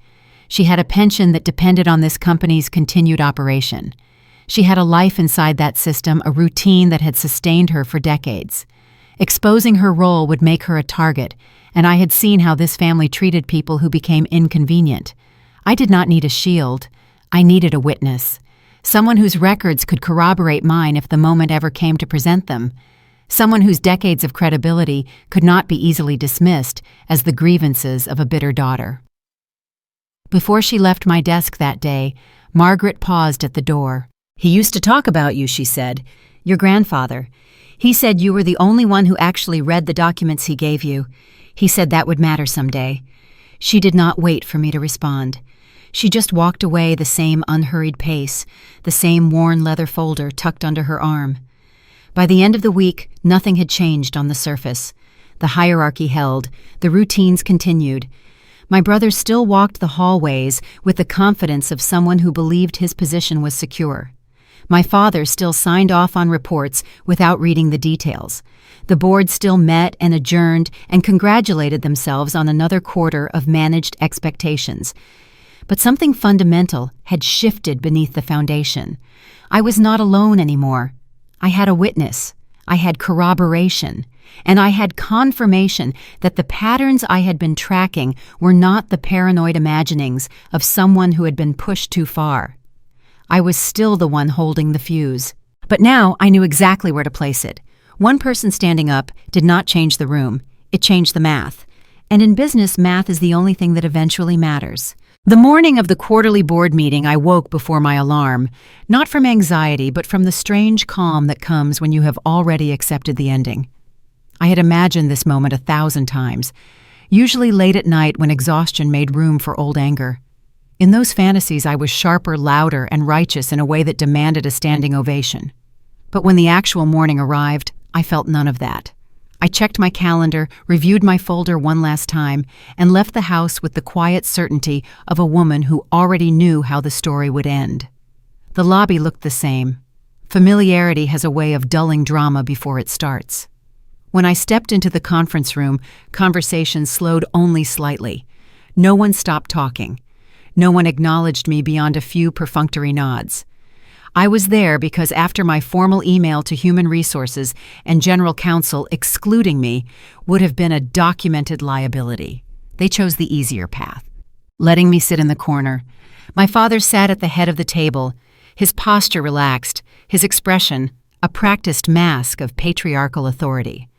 She had a pension that depended on this company's continued operation. She had a life inside that system, a routine that had sustained her for decades. Exposing her role would make her a target, and I had seen how this family treated people who became inconvenient. I did not need a shield. I needed a witness. Someone whose records could corroborate mine if the moment ever came to present them. Someone whose decades of credibility could not be easily dismissed as the grievances of a bitter daughter. Before she left my desk that day, Margaret paused at the door. "He used to talk about you," she said. "Your grandfather. He said you were the only one who actually read the documents he gave you. He said that would matter someday." She did not wait for me to respond. She just walked away the same unhurried pace, the same worn leather folder tucked under her arm. By the end of the week, nothing had changed on the surface. The hierarchy held, the routines continued. My brother still walked the hallways with the confidence of someone who believed his position was secure. My father still signed off on reports without reading the details. The board still met and adjourned and congratulated themselves on another quarter of managed expectations. But something fundamental had shifted beneath the foundation. I was not alone anymore. I had a witness. I had corroboration. And I had confirmation that the patterns I had been tracking were not the paranoid imaginings of someone who had been pushed too far. I was still the one holding the fuse. But now I knew exactly where to place it. One person standing up did not change the room. It changed the math. And in business, math is the only thing that eventually matters. The morning of the quarterly board meeting, I woke before my alarm, not from anxiety, but from the strange calm that comes when you have already accepted the ending. I had imagined this moment 1,000 times, usually late at night when exhaustion made room for old anger. In those fantasies, I was sharper, louder, and righteous in a way that demanded a standing ovation. But when the actual morning arrived, I felt none of that. I checked my calendar, reviewed my folder one last time, and left the house with the quiet certainty of a woman who already knew how the story would end. The lobby looked the same. Familiarity has a way of dulling drama before it starts. When I stepped into the conference room, conversation slowed only slightly. No one stopped talking. No one acknowledged me beyond a few perfunctory nods. I was there because after my formal email to Human Resources and General Counsel excluding me would have been a documented liability. They chose the easier path, letting me sit in the corner. My father sat at the head of the table, his posture relaxed, his expression a practiced mask of patriarchal authority.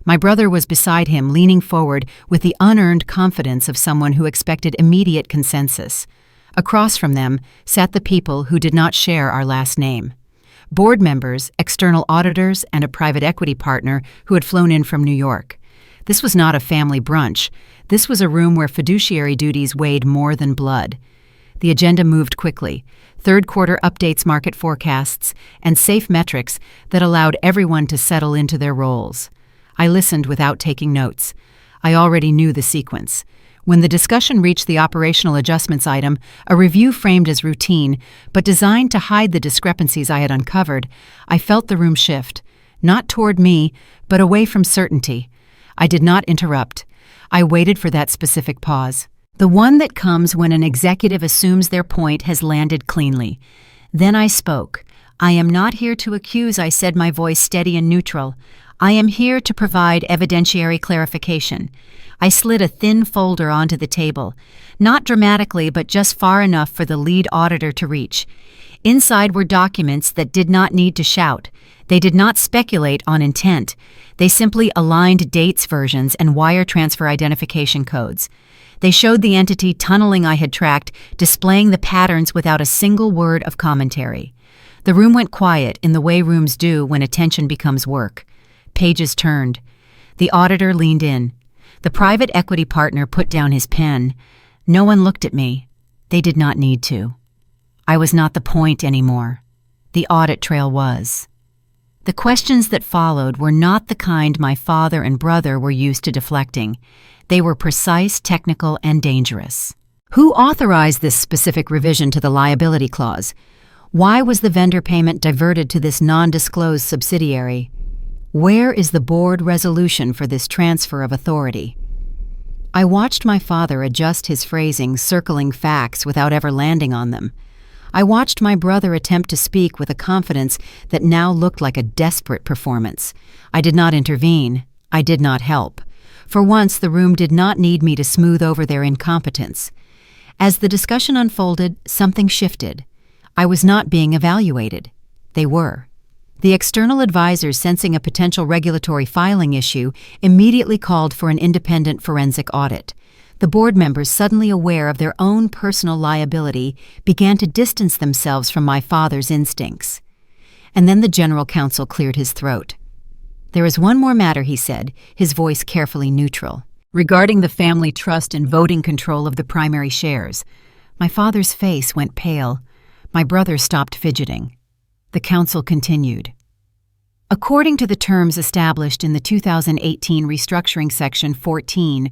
My brother was beside him, leaning forward with the unearned confidence of someone who expected immediate consensus. Across from them sat the people who did not share our last name. Board members, external auditors, and a private equity partner who had flown in from New York. This was not a family brunch. This was a room where fiduciary duties weighed more than blood. The agenda moved quickly. Third quarter updates, market forecasts, and safe metrics that allowed everyone to settle into their roles. I listened without taking notes. I already knew the sequence. When the discussion reached the operational adjustments item, a review framed as routine, but designed to hide the discrepancies I had uncovered, I felt the room shift, not toward me, but away from certainty. I did not interrupt. I waited for that specific pause, the one that comes when an executive assumes their point has landed cleanly. Then I spoke. "I am not here to accuse," I said, my voice steady and neutral. "I am here to provide evidentiary clarification." I slid a thin folder onto the table, not dramatically, but just far enough for the lead auditor to reach. Inside were documents that did not need to shout. They did not speculate on intent. They simply aligned dates versions and wire transfer identification codes. They showed the entity tunneling I had tracked, displaying the patterns without a single word of commentary. The room went quiet in the way rooms do when attention becomes work. Pages turned. The auditor leaned in. The private equity partner put down his pen. No one looked at me. They did not need to. I was not the point anymore. The audit trail was. The questions that followed were not the kind my father and brother were used to deflecting. They were precise, technical, and dangerous. Who authorized this specific revision to the liability clause? Why was the vendor payment diverted to this non-disclosed subsidiary? Where is the board resolution for this transfer of authority? I watched my father adjust his phrasing, circling facts without ever landing on them. I watched my brother attempt to speak with a confidence that now looked like a desperate performance. I did not intervene. I did not help. For once, the room did not need me to smooth over their incompetence. As the discussion unfolded, something shifted. I was not being evaluated. They were. The external advisors, sensing a potential regulatory filing issue, immediately called for an independent forensic audit. The board members, suddenly aware of their own personal liability, began to distance themselves from my father's instincts. And then the general counsel cleared his throat. "There is one more matter," he said, his voice carefully neutral. "Regarding the family trust and voting control of the primary shares." My father's face went pale. My brother stopped fidgeting. The counsel continued. "According to the terms established in the 2018 Restructuring Section 14,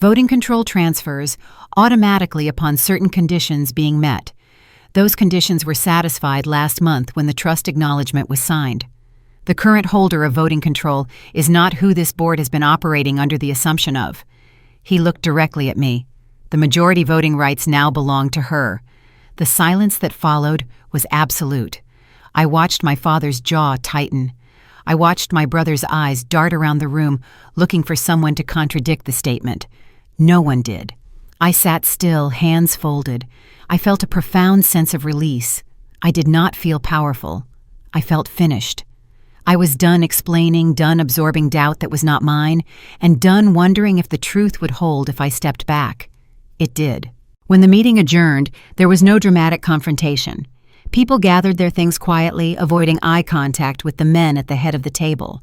voting control transfers automatically upon certain conditions being met. Those conditions were satisfied last month when the trust acknowledgement was signed. The current holder of voting control is not who this board has been operating under the assumption of." He looked directly at me. The majority voting rights now belong to her. The silence that followed was absolute. I watched my father's jaw tighten. I watched my brother's eyes dart around the room, looking for someone to contradict the statement. No one did. I sat still, hands folded. I felt a profound sense of release. I did not feel powerful. I felt finished. I was done explaining, done absorbing doubt that was not mine, and done wondering if the truth would hold if I stepped back. It did. When the meeting adjourned, there was no dramatic confrontation. People gathered their things quietly, avoiding eye contact with the men at the head of the table.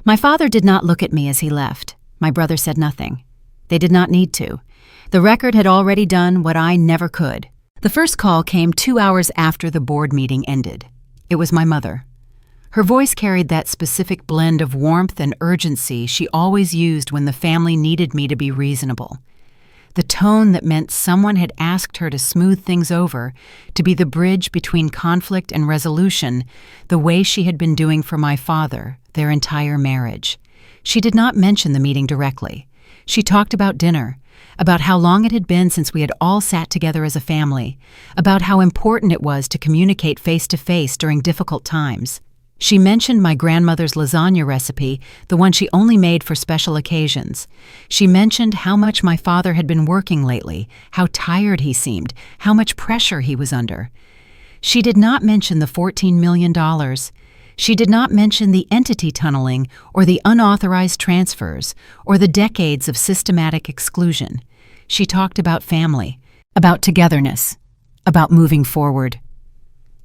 My father did not look at me as he left. My brother said nothing. They did not need to. The record had already done what I never could. The first call came 2 hours after the board meeting ended. It was my mother. Her voice carried that specific blend of warmth and urgency she always used when the family needed me to be reasonable. The tone that meant someone had asked her to smooth things over, to be the bridge between conflict and resolution, the way she had been doing for my father, their entire marriage. She did not mention the meeting directly. She talked about dinner, about how long it had been since we had all sat together as a family, about how important it was to communicate face-to-face during difficult times. She mentioned my grandmother's lasagna recipe, the one she only made for special occasions. She mentioned how much my father had been working lately, how tired he seemed, how much pressure he was under. She did not mention the $14 million. She did not mention the entity tunneling or the unauthorized transfers or the decades of systematic exclusion. She talked about family, about togetherness, about moving forward.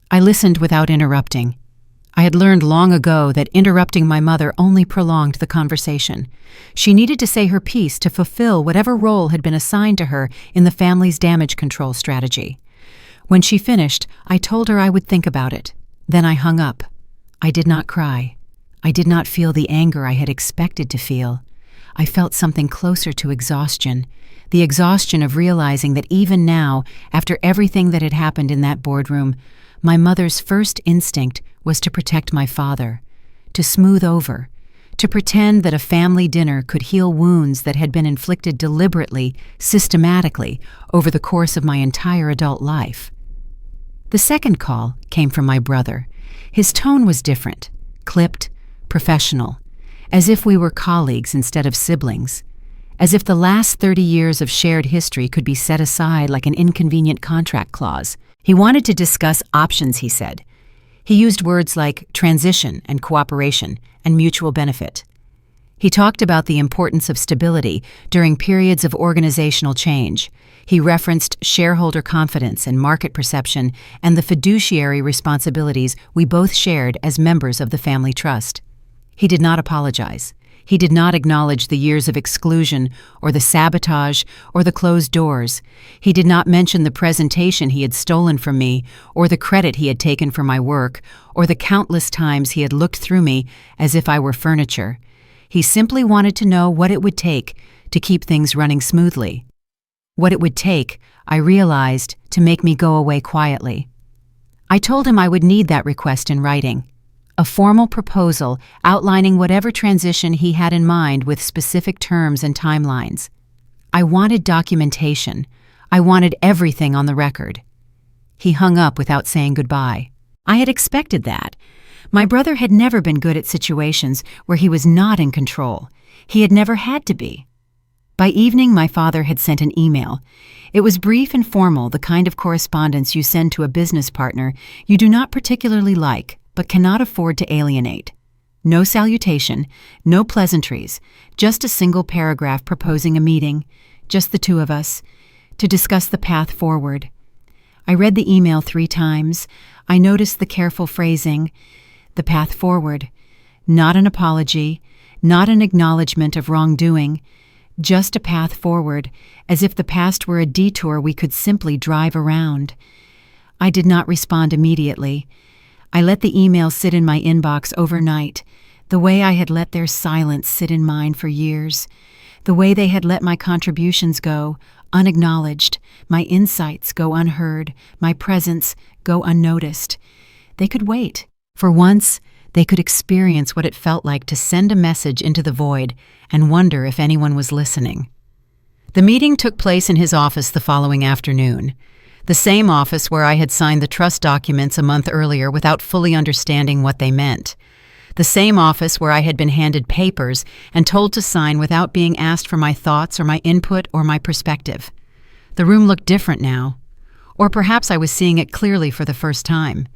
I listened without interrupting. I had learned long ago that interrupting my mother only prolonged the conversation. She needed to say her piece to fulfill whatever role had been assigned to her in the family's damage control strategy. When she finished, I told her I would think about it. Then I hung up. I did not cry. I did not feel the anger I had expected to feel. I felt something closer to exhaustion, the exhaustion of realizing that even now, after everything that had happened in that boardroom, my mother's first instinct was to protect my father, to smooth over, to pretend that a family dinner could heal wounds that had been inflicted deliberately, systematically, over the course of my entire adult life. The second call came from my brother. His tone was different, clipped, professional, as if we were colleagues instead of siblings, as if the last 30 years of shared history could be set aside like an inconvenient contract clause. He wanted to discuss options, he said. He used words like transition and cooperation and mutual benefit. He talked about the importance of stability during periods of organizational change. He referenced shareholder confidence and market perception and the fiduciary responsibilities we both shared as members of the family trust. He did not apologize. He did not acknowledge the years of exclusion or the sabotage or the closed doors. He did not mention the presentation he had stolen from me or the credit he had taken for my work or the countless times he had looked through me as if I were furniture. He simply wanted to know what it would take to keep things running smoothly. What it would take, I realized, to make me go away quietly. I told him I would need that request in writing. A formal proposal outlining whatever transition he had in mind with specific terms and timelines. I wanted documentation. I wanted everything on the record. He hung up without saying goodbye. I had expected that. My brother had never been good at situations where he was not in control. He had never had to be. By evening, my father had sent an email. It was brief and formal, the kind of correspondence you send to a business partner you do not particularly like, but cannot afford to alienate. No salutation, no pleasantries, just a single paragraph proposing a meeting, just the two of us, to discuss the path forward. I read the email 3 times. I noticed the careful phrasing, the path forward. Not an apology, not an acknowledgement of wrongdoing, just a path forward, as if the past were a detour we could simply drive around. I did not respond immediately. I let the email sit in my inbox overnight, the way I had let their silence sit in mine for years, the way they had let my contributions go, unacknowledged, my insights go unheard, my presence go unnoticed. They could wait. For once, they could experience what it felt like to send a message into the void and wonder if anyone was listening. The meeting took place in his office the following afternoon, the same office where I had signed the trust documents a month earlier without fully understanding what they meant. The same office where I had been handed papers and told to sign without being asked for my thoughts or my input or my perspective. The room looked different now. Or perhaps I was seeing it clearly for the first time.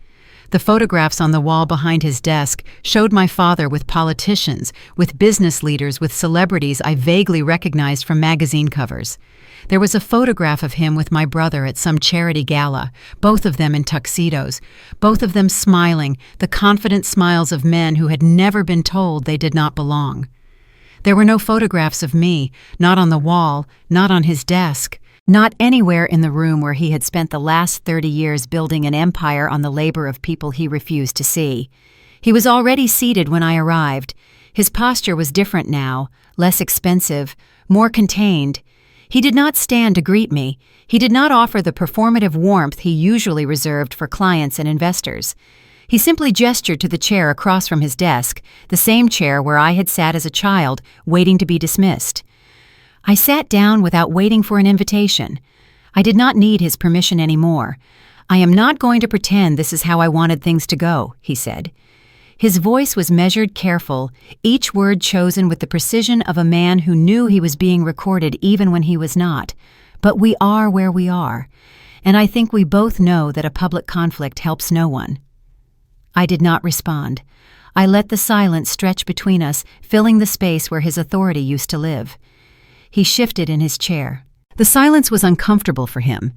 The photographs on the wall behind his desk showed my father with politicians, with business leaders, with celebrities I vaguely recognized from magazine covers. There was a photograph of him with my brother at some charity gala, both of them in tuxedos, both of them smiling, the confident smiles of men who had never been told they did not belong. There were no photographs of me, not on the wall, not on his desk, not anywhere in the room where he had spent the last 30 years building an empire on the labor of people he refused to see. He was already seated when I arrived. His posture was different now, less expensive, more contained. He did not stand to greet me. He did not offer the performative warmth he usually reserved for clients and investors. He simply gestured to the chair across from his desk, the same chair where I had sat as a child, waiting to be dismissed. I sat down without waiting for an invitation. I did not need his permission anymore. "I am not going to pretend this is how I wanted things to go," he said. His voice was measured, careful, each word chosen with the precision of a man who knew he was being recorded even when he was not. But we are where we are, and I think we both know that a public conflict helps no one. I did not respond. I let the silence stretch between us, filling the space where his authority used to live. He shifted in his chair. The silence was uncomfortable for him.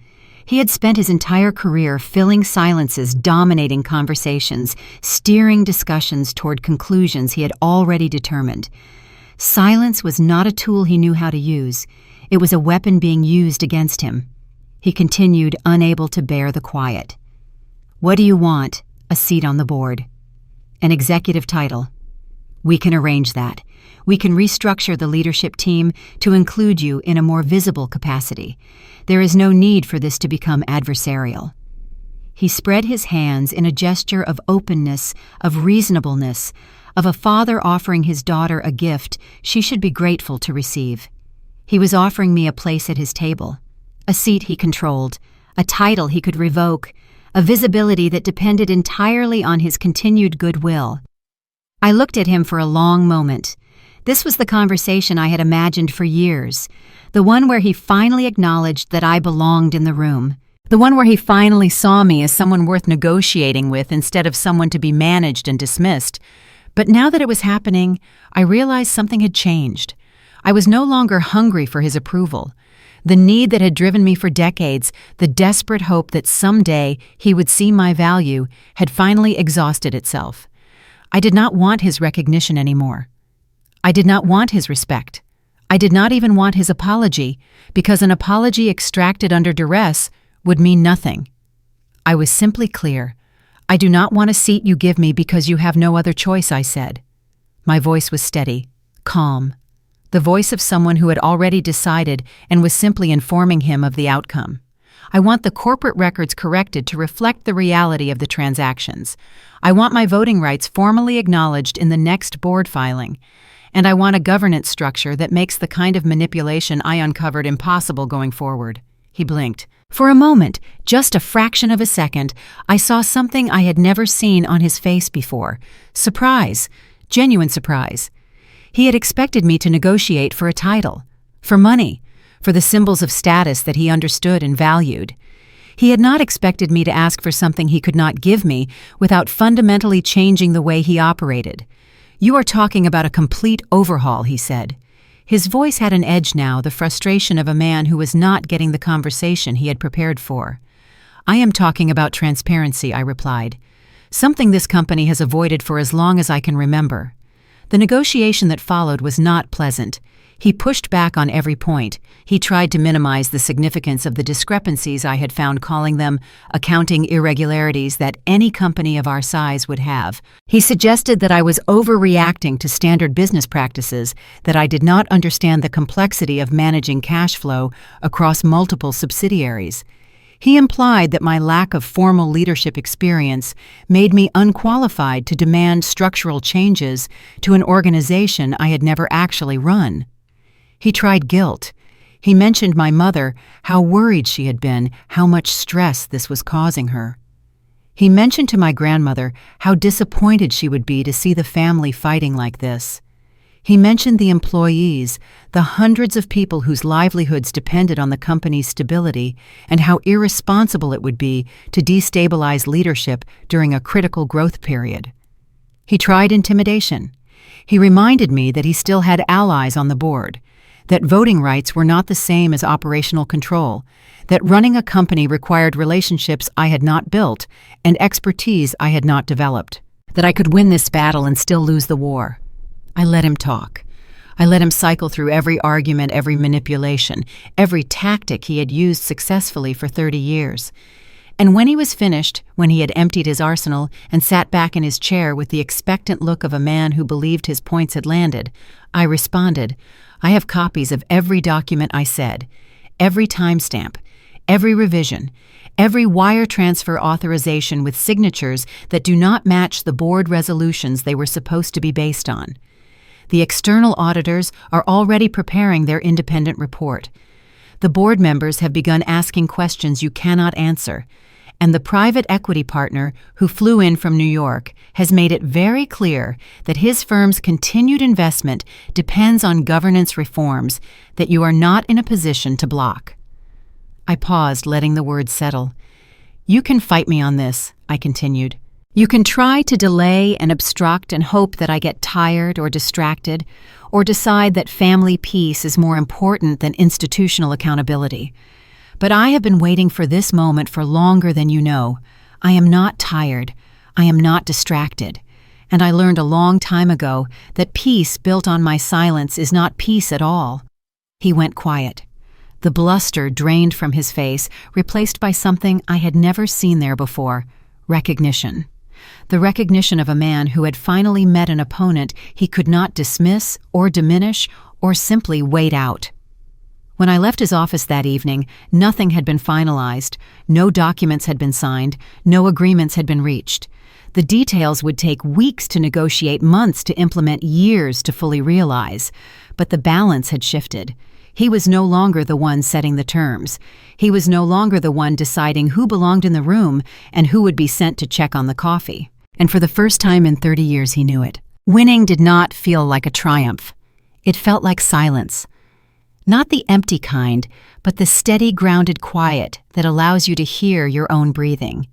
He had spent his entire career filling silences, dominating conversations, steering discussions toward conclusions he had already determined. Silence was not a tool he knew how to use. It was a weapon being used against him. He continued, unable to bear the quiet. "What do you want?" A seat on the board. An executive title. "We can arrange that. We can restructure the leadership team to include you in a more visible capacity. There is no need for this to become adversarial." He spread his hands in a gesture of openness, of reasonableness, of a father offering his daughter a gift she should be grateful to receive. He was offering me a place at his table, a seat he controlled, a title he could revoke, a visibility that depended entirely on his continued goodwill. I looked at him for a long moment. This was the conversation I had imagined for years, the one where he finally acknowledged that I belonged in the room, the one where he finally saw me as someone worth negotiating with instead of someone to be managed and dismissed. But now that it was happening, I realized something had changed. I was no longer hungry for his approval. The need that had driven me for decades, the desperate hope that someday he would see my value, had finally exhausted itself. I did not want his recognition anymore. I did not want his respect. I did not even want his apology, because an apology extracted under duress would mean nothing. I was simply clear. "I do not want a seat you give me because you have no other choice," I said. My voice was steady, calm, the voice of someone who had already decided and was simply informing him of the outcome. "I want the corporate records corrected to reflect the reality of the transactions. I want my voting rights formally acknowledged in the next board filing. And I want a governance structure that makes the kind of manipulation I uncovered impossible going forward." He blinked. For a moment, just a fraction of a second, I saw something I had never seen on his face before. Surprise. Genuine surprise. He had expected me to negotiate for a title, for money, for the symbols of status that he understood and valued. He had not expected me to ask for something he could not give me without fundamentally changing the way he operated. "You are talking about a complete overhaul," he said. His voice had an edge now, the frustration of a man who was not getting the conversation he had prepared for. "I am talking about transparency," I replied. "Something this company has avoided for as long as I can remember." The negotiation that followed was not pleasant. He pushed back on every point. He tried to minimize the significance of the discrepancies I had found, calling them accounting irregularities that any company of our size would have. He suggested that I was overreacting to standard business practices, that I did not understand the complexity of managing cash flow across multiple subsidiaries. He implied that my lack of formal leadership experience made me unqualified to demand structural changes to an organization I had never actually run. He tried guilt. He mentioned my mother, how worried she had been, how much stress this was causing her. He mentioned to my grandmother how disappointed she would be to see the family fighting like this. He mentioned the employees, the hundreds of people whose livelihoods depended on the company's stability, and how irresponsible it would be to destabilize leadership during a critical growth period. He tried intimidation. He reminded me that he still had allies on the board, that voting rights were not the same as operational control, that running a company required relationships I had not built and expertise I had not developed, that I could win this battle and still lose the war. I let him talk. I let him cycle through every argument, every manipulation, every tactic he had used successfully for 30 years. And when he was finished, when he had emptied his arsenal and sat back in his chair with the expectant look of a man who believed his points had landed, I responded, "I have copies of every document I said, every timestamp, every revision, every wire transfer authorization with signatures that do not match the board resolutions they were supposed to be based on. The external auditors are already preparing their independent report. The board members have begun asking questions you cannot answer, and the private equity partner who flew in from New York has made it very clear that his firm's continued investment depends on governance reforms that you are not in a position to block." I paused, letting the words settle. "You can fight me on this," I continued. "You can try to delay and obstruct and hope that I get tired or distracted, or decide that family peace is more important than institutional accountability. But I have been waiting for this moment for longer than you know. I am not tired. I am not distracted. And I learned a long time ago that peace built on my silence is not peace at all." He went quiet. The bluster drained from his face, replaced by something I had never seen there before: recognition. The recognition of a man who had finally met an opponent he could not dismiss or diminish or simply wait out. When I left his office that evening, nothing had been finalized, no documents had been signed, no agreements had been reached. The details would take weeks to negotiate, months to implement, years to fully realize. But the balance had shifted. He was no longer the one setting the terms. He was no longer the one deciding who belonged in the room and who would be sent to check on the coffee. And for the first time in 30 years, he knew it. Winning did not feel like a triumph. It felt like silence. Not the empty kind, but the steady, grounded quiet that allows you to hear your own breathing.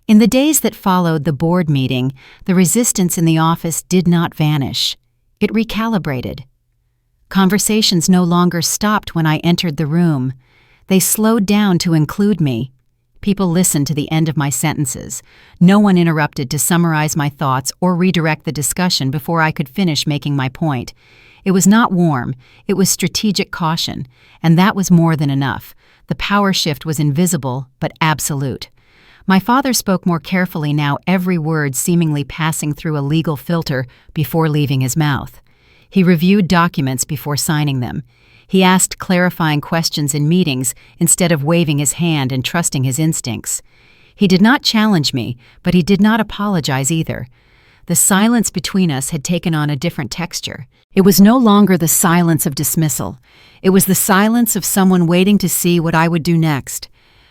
In the days that followed the board meeting, the resistance in the office did not vanish. It recalibrated. Conversations no longer stopped when I entered the room. They slowed down to include me. People listened to the end of my sentences. No one interrupted to summarize my thoughts or redirect the discussion before I could finish making my point. It was not warm, it was strategic caution, and that was more than enough. The power shift was invisible, but absolute. My father spoke more carefully now, every word seemingly passing through a legal filter before leaving his mouth. He reviewed documents before signing them. He asked clarifying questions in meetings instead of waving his hand and trusting his instincts. He did not challenge me, but he did not apologize either. The silence between us had taken on a different texture. It was no longer the silence of dismissal. It was the silence of someone waiting to see what I would do next.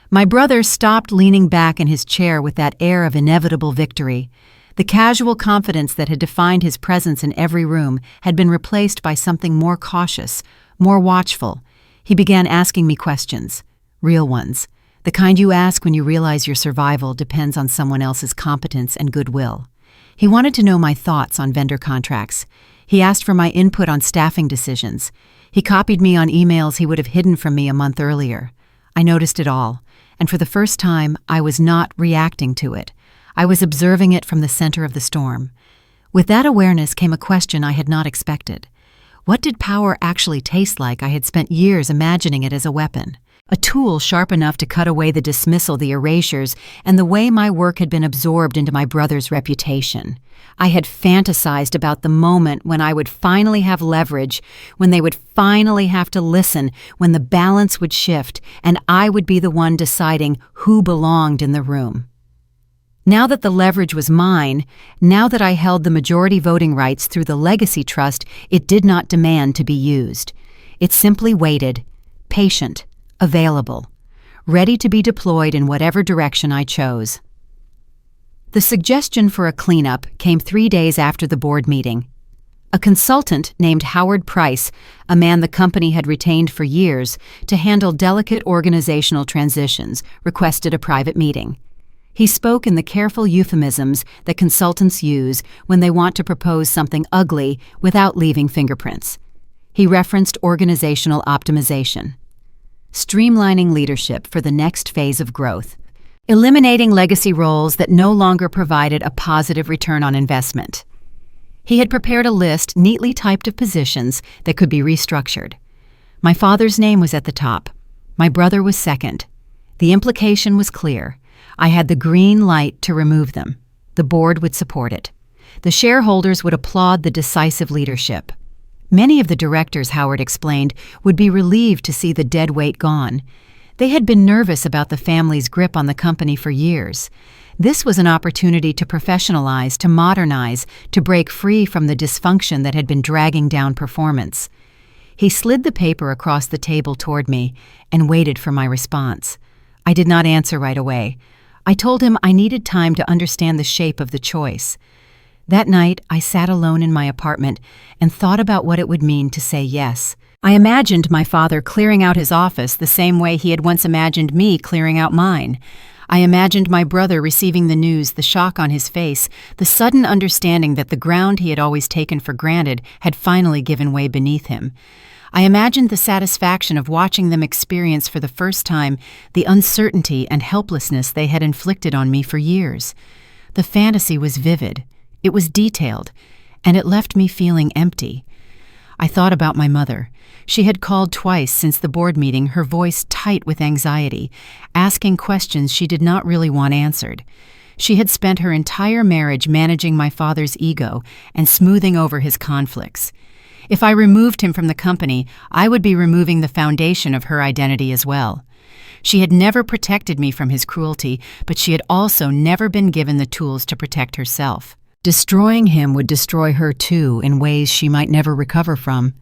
My brother stopped leaning back in his chair with that air of inevitable victory. The casual confidence that had defined his presence in every room had been replaced by something more cautious, more watchful. He began asking me questions, real ones, the kind you ask when you realize your survival depends on someone else's competence and goodwill. He wanted to know my thoughts on vendor contracts. He asked for my input on staffing decisions. He copied me on emails he would have hidden from me a month earlier. I noticed it all, and for the first time, I was not reacting to it. I was observing it from the center of the storm. With that awareness came a question I had not expected. What did power actually taste like? I had spent years imagining it as a weapon, a tool sharp enough to cut away the dismissal, the erasures, and the way my work had been absorbed into my brother's reputation. I had fantasized about the moment when I would finally have leverage, when they would finally have to listen, when the balance would shift, and I would be the one deciding who belonged in the room. Now that the leverage was mine, now that I held the majority voting rights through the legacy trust, it did not demand to be used. It simply waited, patient, available, ready to be deployed in whatever direction I chose. The suggestion for a cleanup came 3 days after the board meeting. A consultant named Howard Price, a man the company had retained for years to handle delicate organizational transitions, requested a private meeting. He spoke in the careful euphemisms that consultants use when they want to propose something ugly without leaving fingerprints. He referenced organizational optimization, streamlining leadership for the next phase of growth, eliminating legacy roles that no longer provided a positive return on investment. He had prepared a list neatly typed of positions that could be restructured. My father's name was at the top. My brother was second. The implication was clear. I had the green light to remove them. The board would support it. The shareholders would applaud the decisive leadership. Many of the directors, Howard explained, would be relieved to see the dead weight gone. They had been nervous about the family's grip on the company for years. This was an opportunity to professionalize, to modernize, to break free from the dysfunction that had been dragging down performance. He slid the paper across the table toward me and waited for my response. I did not answer right away. I told him I needed time to understand the shape of the choice. That night, I sat alone in my apartment and thought about what it would mean to say yes. I imagined my father clearing out his office the same way he had once imagined me clearing out mine. I imagined my brother receiving the news, the shock on his face, the sudden understanding that the ground he had always taken for granted had finally given way beneath him. I imagined the satisfaction of watching them experience for the first time the uncertainty and helplessness they had inflicted on me for years. The fantasy was vivid, it was detailed, and it left me feeling empty. I thought about my mother. She had called twice since the board meeting, her voice tight with anxiety, asking questions she did not really want answered. She had spent her entire marriage managing my father's ego and smoothing over his conflicts. If I removed him from the company, I would be removing the foundation of her identity as well. She had never protected me from his cruelty, but she had also never been given the tools to protect herself. Destroying him would destroy her too in ways she might never recover from.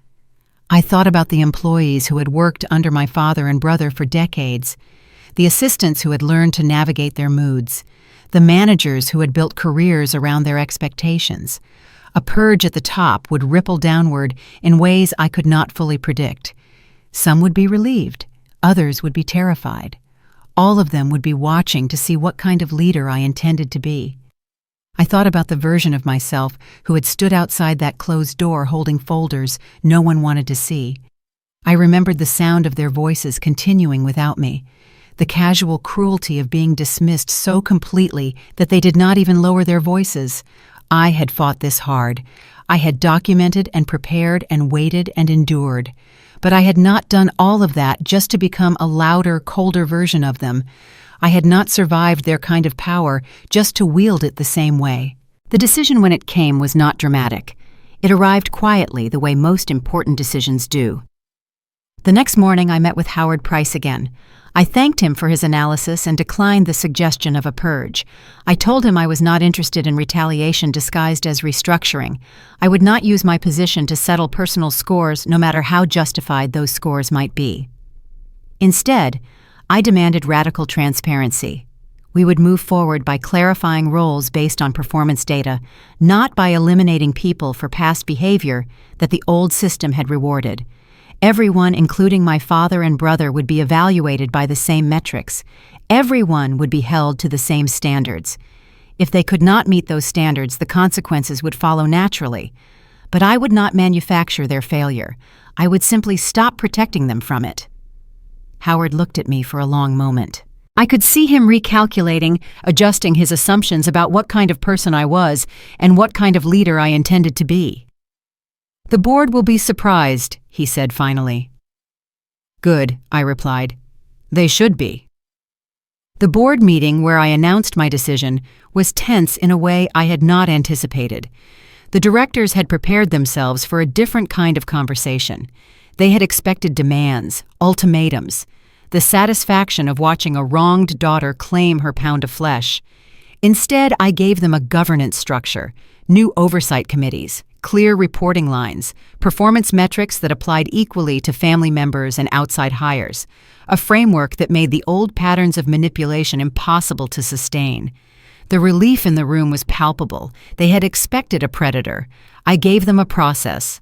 I thought about the employees who had worked under my father and brother for decades, the assistants who had learned to navigate their moods, the managers who had built careers around their expectations. A purge at the top would ripple downward in ways I could not fully predict. Some would be relieved, others would be terrified. All of them would be watching to see what kind of leader I intended to be. I thought about the version of myself who had stood outside that closed door holding folders no one wanted to see. I remembered the sound of their voices continuing without me, the casual cruelty of being dismissed so completely that they did not even lower their voices. I had fought this hard. I had documented and prepared and waited and endured. But I had not done all of that just to become a louder, colder version of them. I had not survived their kind of power just to wield it the same way. The decision when it came was not dramatic. It arrived quietly the way most important decisions do. The next morning I met with Howard Price again. I thanked him for his analysis and declined the suggestion of a purge. I told him I was not interested in retaliation disguised as restructuring. I would not use my position to settle personal scores, no matter how justified those scores might be. Instead, I demanded radical transparency. We would move forward by clarifying roles based on performance data, not by eliminating people for past behavior that the old system had rewarded. Everyone, including my father and brother, would be evaluated by the same metrics. Everyone would be held to the same standards. If they could not meet those standards, the consequences would follow naturally. but I would not manufacture their failure. I would simply stop protecting them from it. Howard looked at me for a long moment. I could see him recalculating, adjusting his assumptions about what kind of person I was and what kind of leader I intended to be. "The board will be surprised," he said finally. "Good," I replied. "They should be." The board meeting where I announced my decision was tense in a way I had not anticipated. The directors had prepared themselves for a different kind of conversation. They had expected demands, ultimatums, the satisfaction of watching a wronged daughter claim her pound of flesh. Instead, I gave them a governance structure, new oversight committees, clear reporting lines, performance metrics that applied equally to family members and outside hires, a framework that made the old patterns of manipulation impossible to sustain. The relief in the room was palpable. They had expected a predator. I gave them a process.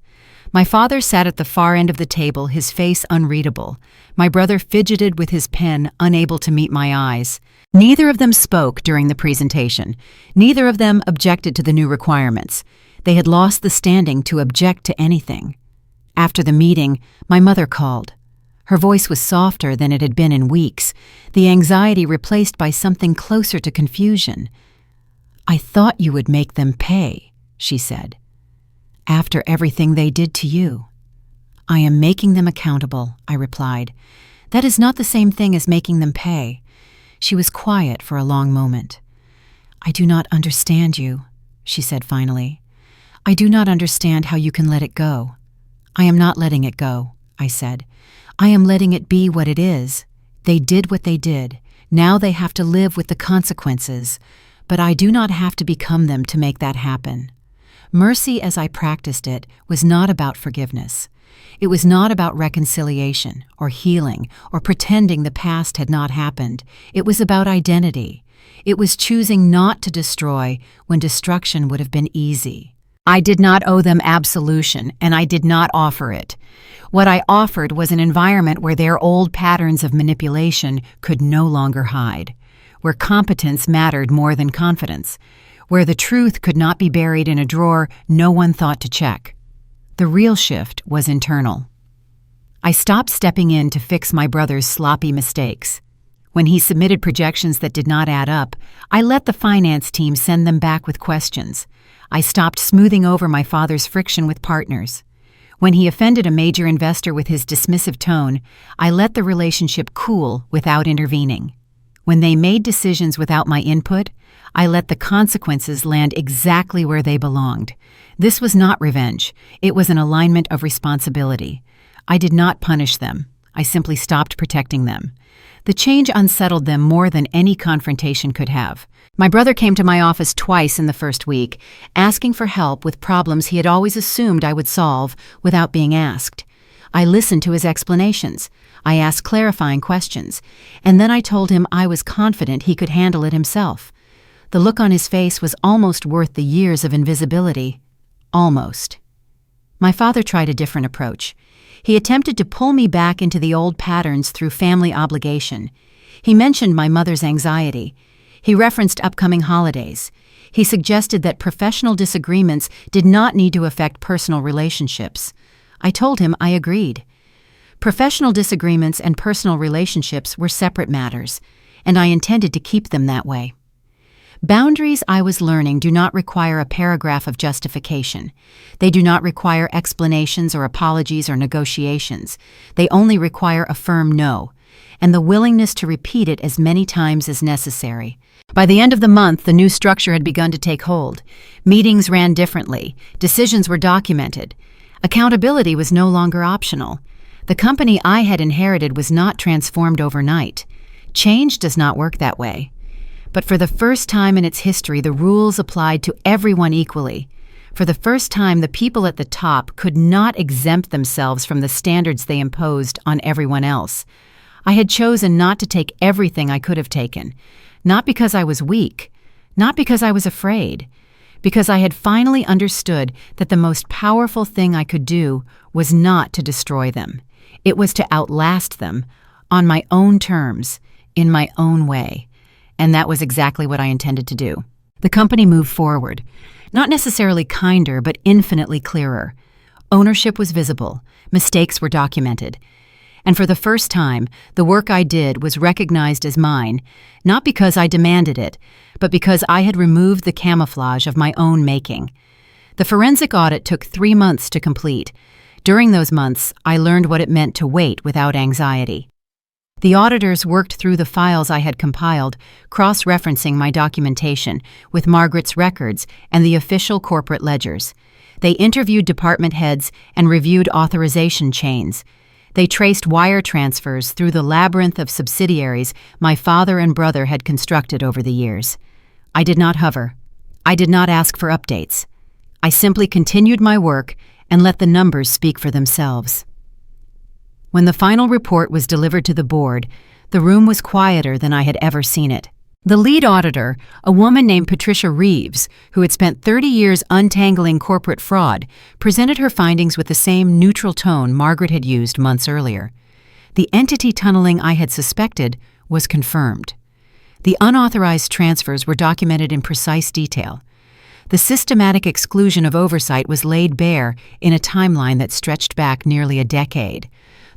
My father sat at the far end of the table, his face unreadable. My brother fidgeted with his pen, unable to meet my eyes. Neither of them spoke during the presentation. Neither of them objected to the new requirements. They had lost the standing to object to anything. After the meeting, my mother called. Her voice was softer than it had been in weeks, the anxiety replaced by something closer to confusion. "I thought you would make them pay," she said. "After everything they did to you." "I am making them accountable," I replied. "That is not the same thing as making them pay." She was quiet for a long moment. "I do not understand you," she said finally. "I do not understand how you can let it go." "I am not letting it go," I said. "I am letting it be what it is. They did what they did. Now they have to live with the consequences. But I do not have to become them to make that happen." Mercy, as I practiced it, was not about forgiveness. It was not about reconciliation or healing or pretending the past had not happened. It was about identity. It was choosing not to destroy when destruction would have been easy. I did not owe them absolution, and I did not offer it. What I offered was an environment where their old patterns of manipulation could no longer hide, where competence mattered more than confidence, where the truth could not be buried in a drawer no one thought to check. The real shift was internal. I stopped stepping in to fix my brother's sloppy mistakes. When he submitted projections that did not add up, I let the finance team send them back with questions. I stopped smoothing over my father's friction with partners. When he offended a major investor with his dismissive tone, I let the relationship cool without intervening. When they made decisions without my input, I let the consequences land exactly where they belonged. This was not revenge. It was an alignment of responsibility. I did not punish them. I simply stopped protecting them. The change unsettled them more than any confrontation could have. My brother came to my office twice in the first week, asking for help with problems he had always assumed I would solve without being asked. I listened to his explanations. I asked clarifying questions, and then I told him I was confident he could handle it himself. The look on his face was almost worth the years of invisibility. Almost. My father tried a different approach. He attempted to pull me back into the old patterns through family obligation. He mentioned my mother's anxiety. He referenced upcoming holidays. He suggested that professional disagreements did not need to affect personal relationships. I told him I agreed. Professional disagreements and personal relationships were separate matters, and I intended to keep them that way. Boundaries, I was learning, do not require a paragraph of justification. They do not require explanations or apologies or negotiations. They only require a firm no, and the willingness to repeat it as many times as necessary. By the end of the month, the new structure had begun to take hold. Meetings ran differently. Decisions were documented. Accountability was no longer optional. The company I had inherited was not transformed overnight. Change does not work that way. But for the first time in its history, the rules applied to everyone equally. For the first time, the people at the top could not exempt themselves from the standards they imposed on everyone else. I had chosen not to take everything I could have taken, not because I was weak, not because I was afraid, because I had finally understood that the most powerful thing I could do was not to destroy them. It was to outlast them on my own terms, in my own way. And that was exactly what I intended to do. The company moved forward, not necessarily kinder, but infinitely clearer. Ownership was visible, mistakes were documented. And for the first time, the work I did was recognized as mine, not because I demanded it, but because I had removed the camouflage of my own making. The forensic audit took 3 months to complete. During those months, I learned what it meant to wait without anxiety. The auditors worked through the files I had compiled, cross-referencing my documentation with Margaret's records and the official corporate ledgers. They interviewed department heads and reviewed authorization chains. They traced wire transfers through the labyrinth of subsidiaries my father and brother had constructed over the years. I did not hover. I did not ask for updates. I simply continued my work and let the numbers speak for themselves. When the final report was delivered to the board, the room was quieter than I had ever seen it. The lead auditor, a woman named Patricia Reeves, who had spent 30 years untangling corporate fraud, presented her findings with the same neutral tone Margaret had used months earlier. The entity tunneling I had suspected was confirmed. The unauthorized transfers were documented in precise detail. The systematic exclusion of oversight was laid bare in a timeline that stretched back nearly a decade.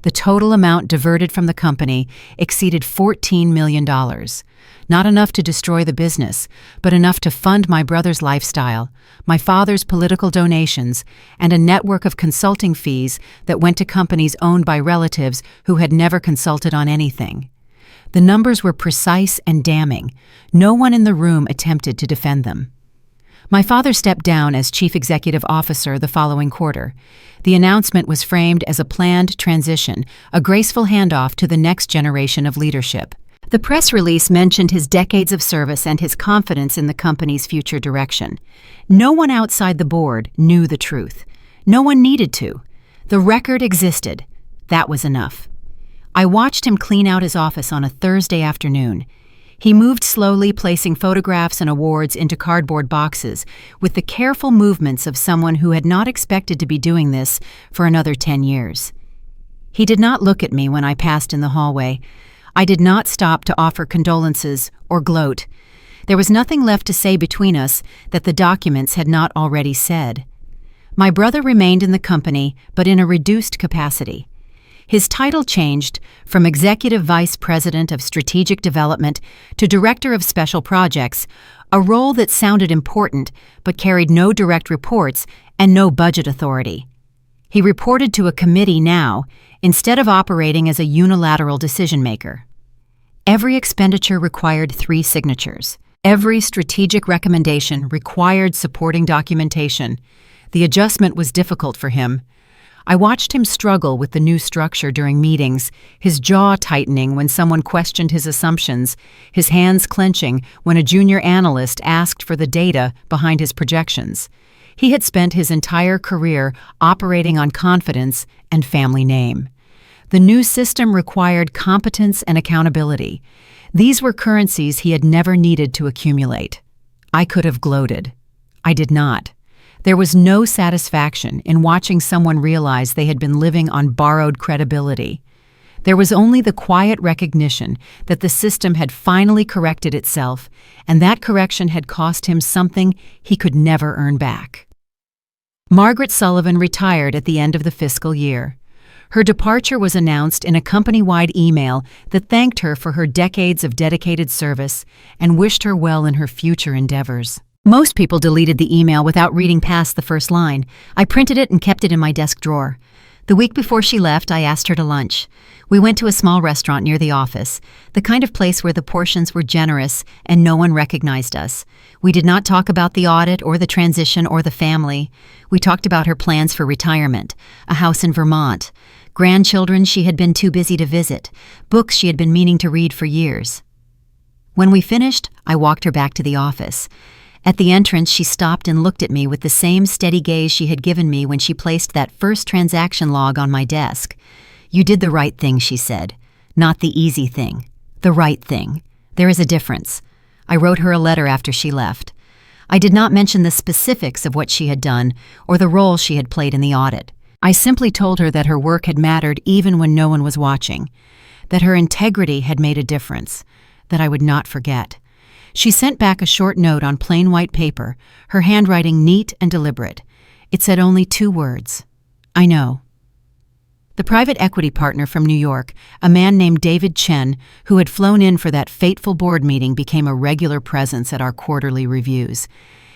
The total amount diverted from the company exceeded $14 million. Not enough to destroy the business, but enough to fund my brother's lifestyle, my father's political donations, and a network of consulting fees that went to companies owned by relatives who had never consulted on anything. The numbers were precise and damning. No one in the room attempted to defend them. My father stepped down as chief executive officer the following quarter. The announcement was framed as a planned transition, a graceful handoff to the next generation of leadership. The press release mentioned his decades of service and his confidence in the company's future direction. No one outside the board knew the truth. No one needed to. The record existed. That was enough. I watched him clean out his office on a Thursday afternoon. He moved slowly, placing photographs and awards into cardboard boxes, with the careful movements of someone who had not expected to be doing this for another 10 years. He did not look at me when I passed in the hallway. I did not stop to offer condolences or gloat. There was nothing left to say between us that the documents had not already said. My brother remained in the company, but in a reduced capacity. His title changed from Executive Vice President of Strategic Development to Director of Special Projects, a role that sounded important but carried no direct reports and no budget authority. He reported to a committee now, instead of operating as a unilateral decision-maker. Every expenditure required 3 signatures. Every strategic recommendation required supporting documentation. The adjustment was difficult for him. I watched him struggle with the new structure during meetings, his jaw tightening when someone questioned his assumptions, his hands clenching when a junior analyst asked for the data behind his projections. He had spent his entire career operating on confidence and family name. The new system required competence and accountability. These were currencies he had never needed to accumulate. I could have gloated. I did not. There was no satisfaction in watching someone realize they had been living on borrowed credibility. There was only the quiet recognition that the system had finally corrected itself, and that correction had cost him something he could never earn back. Margaret Sullivan retired at the end of the fiscal year. Her departure was announced in a company-wide email that thanked her for her decades of dedicated service and wished her well in her future endeavors. Most people deleted the email without reading past the first line. I printed it and kept it in my desk drawer. The week before she left, I asked her to lunch. We went to a small restaurant near the office, the kind of place where the portions were generous and no one recognized us. We did not talk about the audit or the transition or the family. We talked about her plans for retirement, a house in Vermont, grandchildren she had been too busy to visit, books she had been meaning to read for years. When we finished, I walked her back to the office. At the entrance, she stopped and looked at me with the same steady gaze she had given me when she placed that first transaction log on my desk. "You did the right thing," she said. "Not the easy thing. The right thing. There is a difference." I wrote her a letter after she left. I did not mention the specifics of what she had done or the role she had played in the audit. I simply told her that her work had mattered even when no one was watching, that her integrity had made a difference, that I would not forget. She sent back a short note on plain white paper, her handwriting neat and deliberate. It said only 2 words. I know. The private equity partner from New York, a man named David Chen, who had flown in for that fateful board meeting, became a regular presence at our quarterly reviews.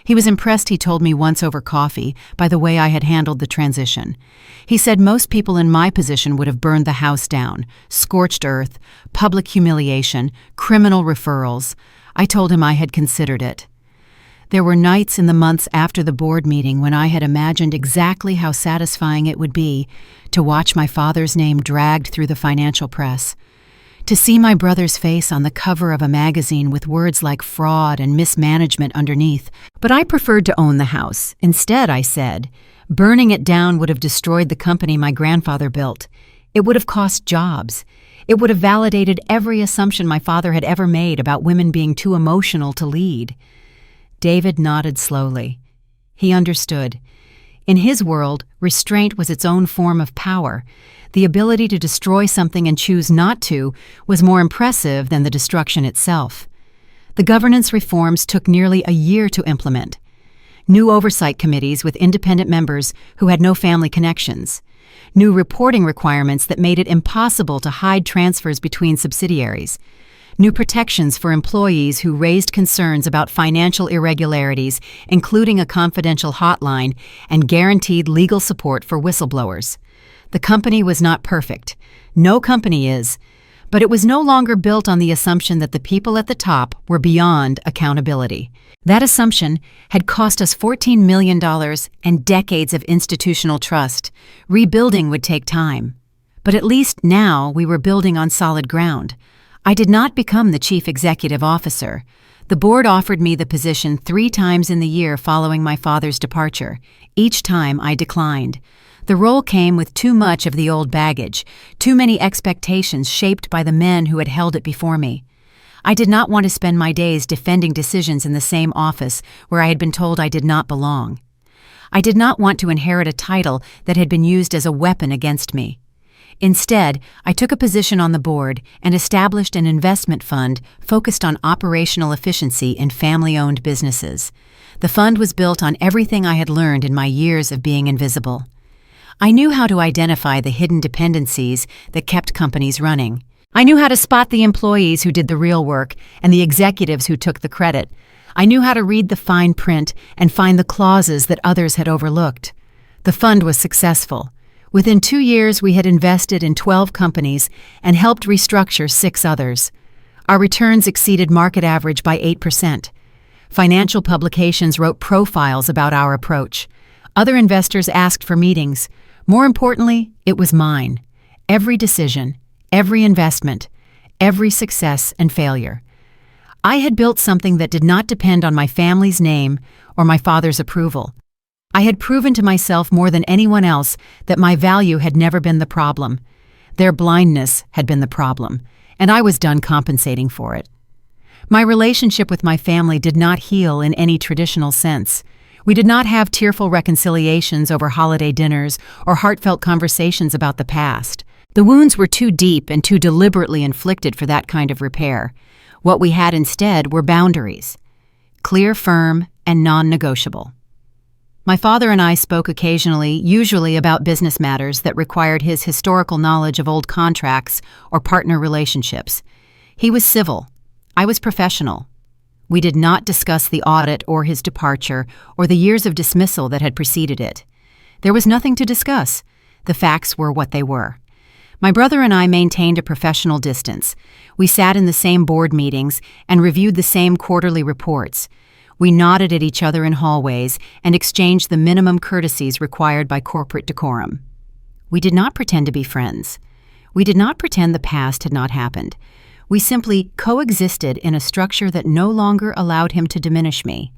He was impressed, he told me once over coffee, by the way I had handled the transition. He said most people in my position would have burned the house down, scorched earth, public humiliation, criminal referrals. I told him I had considered it. There were nights in the months after the board meeting when I had imagined exactly how satisfying it would be to watch my father's name dragged through the financial press, to see my brother's face on the cover of a magazine with words like fraud and mismanagement underneath. But I preferred to own the house. Instead, I said, burning it down would have destroyed the company my grandfather built. It would have cost jobs. It would have validated every assumption my father had ever made about women being too emotional to lead. David nodded slowly. He understood. In his world, restraint was its own form of power. The ability to destroy something and choose not to was more impressive than the destruction itself. The governance reforms took nearly a year to implement. New oversight committees with independent members who had no family connections. New reporting requirements that made it impossible to hide transfers between subsidiaries. New protections for employees who raised concerns about financial irregularities, including a confidential hotline and guaranteed legal support for whistleblowers. The company was not perfect. No company is. But it was no longer built on the assumption that the people at the top were beyond accountability. That assumption had cost us $14 million and decades of institutional trust. Rebuilding would take time. But at least now we were building on solid ground. I did not become the chief executive officer. The board offered me the position 3 times in the year following my father's departure. Each time I declined. The role came with too much of the old baggage, too many expectations shaped by the men who had held it before me. I did not want to spend my days defending decisions in the same office where I had been told I did not belong. I did not want to inherit a title that had been used as a weapon against me. Instead, I took a position on the board and established an investment fund focused on operational efficiency in family-owned businesses. The fund was built on everything I had learned in my years of being invisible. I knew how to identify the hidden dependencies that kept companies running. I knew how to spot the employees who did the real work and the executives who took the credit. I knew how to read the fine print and find the clauses that others had overlooked. The fund was successful. Within 2 years, we had invested in 12 companies and helped restructure 6 others. Our returns exceeded market average by 8%. Financial publications wrote profiles about our approach. Other investors asked for meetings. More importantly, it was mine. Every decision, every investment, every success and failure. I had built something that did not depend on my family's name or my father's approval. I had proven to myself more than anyone else that my value had never been the problem. Their blindness had been the problem, and I was done compensating for it. My relationship with my family did not heal in any traditional sense. We did not have tearful reconciliations over holiday dinners or heartfelt conversations about the past. The wounds were too deep and too deliberately inflicted for that kind of repair. What we had instead were boundaries, clear, firm, and non-negotiable. My father and I spoke occasionally, usually about business matters that required his historical knowledge of old contracts or partner relationships. He was civil. I was professional. We did not discuss the audit or his departure or the years of dismissal that had preceded it. There was nothing to discuss. The facts were what they were. My brother and I maintained a professional distance. We sat in the same board meetings and reviewed the same quarterly reports. We nodded at each other in hallways and exchanged the minimum courtesies required by corporate decorum. We did not pretend to be friends. We did not pretend the past had not happened. We simply coexisted in a structure that no longer allowed him to diminish me.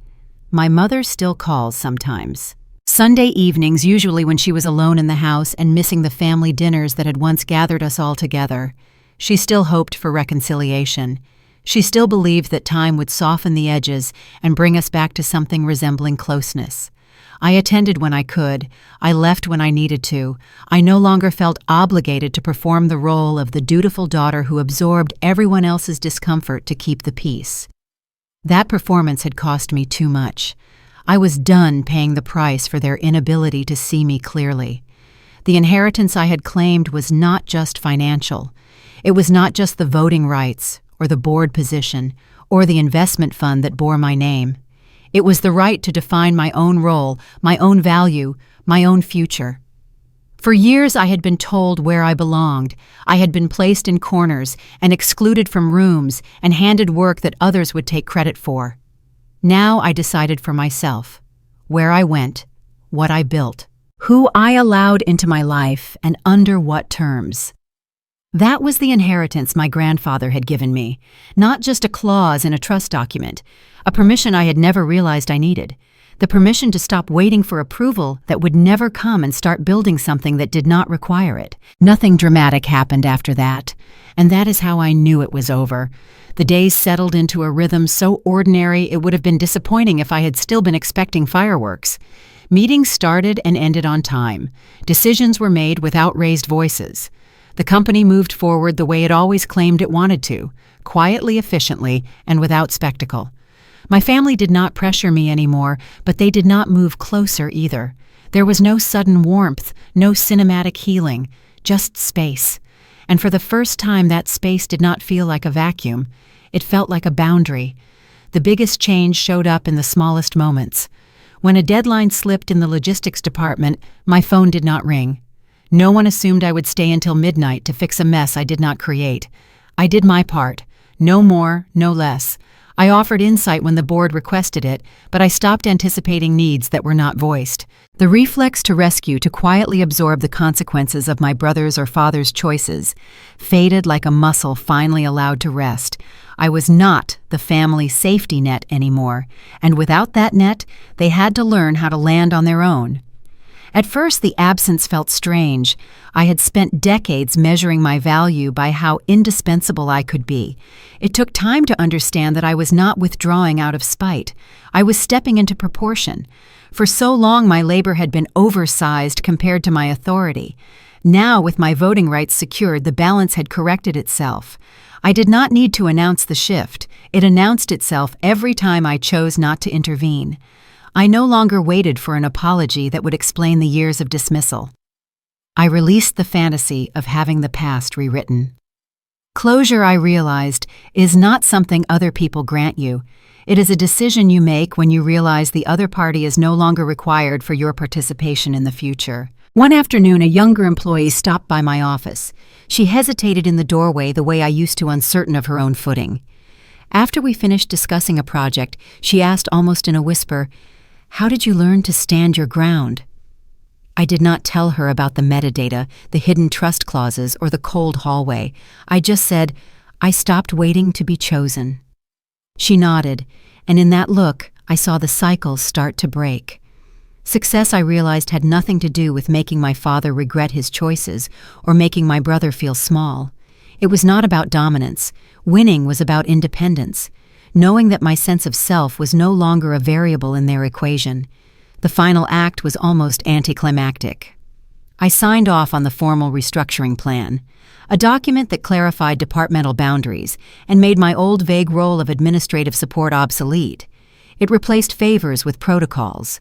My mother still calls sometimes. Sunday evenings, usually when she was alone in the house and missing the family dinners that had once gathered us all together. She still hoped for reconciliation. She still believed that time would soften the edges and bring us back to something resembling closeness. I attended when I could. I left when I needed to. I no longer felt obligated to perform the role of the dutiful daughter who absorbed everyone else's discomfort to keep the peace. That performance had cost me too much. I was done paying the price for their inability to see me clearly. The inheritance I had claimed was not just financial. It was not just the voting rights, or the board position, or the investment fund that bore my name. It was the right to define my own role, my own value, my own future. For years I had been told where I belonged. I had been placed in corners and excluded from rooms and handed work that others would take credit for. Now I decided for myself where I went, what I built, who I allowed into my life, and under what terms. That was the inheritance my grandfather had given me, not just a clause in a trust document, a permission I had never realized I needed, the permission to stop waiting for approval that would never come and start building something that did not require it. Nothing dramatic happened after that, and that is how I knew it was over. The days settled into a rhythm so ordinary it would have been disappointing if I had still been expecting fireworks. Meetings started and ended on time. Decisions were made without raised voices. The company moved forward the way it always claimed it wanted to, quietly, efficiently, and without spectacle. My family did not pressure me anymore, but they did not move closer either. There was no sudden warmth, no cinematic healing, just space. And for the first time, that space did not feel like a vacuum. It felt like a boundary. The biggest change showed up in the smallest moments. When a deadline slipped in the logistics department, my phone did not ring. No one assumed I would stay until midnight to fix a mess I did not create. I did my part. No more, no less. I offered insight when the board requested it, but I stopped anticipating needs that were not voiced. The reflex to rescue, to quietly absorb the consequences of my brother's or father's choices, faded like a muscle finally allowed to rest. I was not the family safety net anymore, and without that net, they had to learn how to land on their own. At first, the absence felt strange. I had spent decades measuring my value by how indispensable I could be. It took time to understand that I was not withdrawing out of spite. I was stepping into proportion. For so long, my labor had been oversized compared to my authority. Now, with my voting rights secured, the balance had corrected itself. I did not need to announce the shift. It announced itself every time I chose not to intervene. I no longer waited for an apology that would explain the years of dismissal. I released the fantasy of having the past rewritten. Closure, I realized, is not something other people grant you. It is a decision you make when you realize the other party is no longer required for your participation in the future. One afternoon, a younger employee stopped by my office. She hesitated in the doorway the way I used to, uncertain of her own footing. After we finished discussing a project, she asked almost in a whisper, "How did you learn to stand your ground?" I did not tell her about the metadata, the hidden trust clauses, or the cold hallway. I just said, "I stopped waiting to be chosen." She nodded, and in that look, I saw the cycles start to break. Success, I realized, had nothing to do with making my father regret his choices or making my brother feel small. It was not about dominance. Winning was about independence, knowing that my sense of self was no longer a variable in their equation. The final act was almost anticlimactic. I signed off on the formal restructuring plan, a document that clarified departmental boundaries and made my old vague role of administrative support obsolete. It replaced favors with protocols.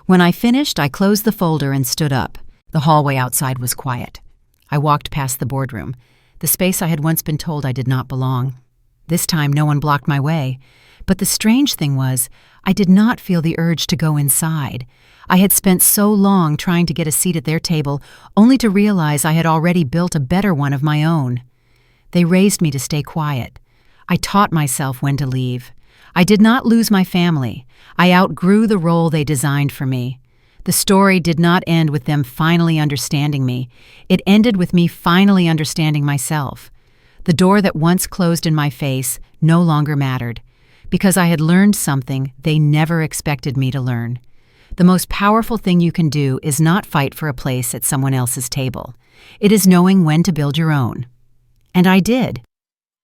When I finished, I closed the folder and stood up. The hallway outside was quiet. I walked past the boardroom, the space I had once been told I did not belong. This time, no one blocked my way. But the strange thing was, I did not feel the urge to go inside. I had spent so long trying to get a seat at their table, only to realize I had already built a better one of my own. They raised me to stay quiet. I taught myself when to leave. I did not lose my family. I outgrew the role they designed for me. The story did not end with them finally understanding me. It ended with me finally understanding myself. The door that once closed in my face no longer mattered, because I had learned something they never expected me to learn. The most powerful thing you can do is not fight for a place at someone else's table. It is knowing when to build your own. And I did.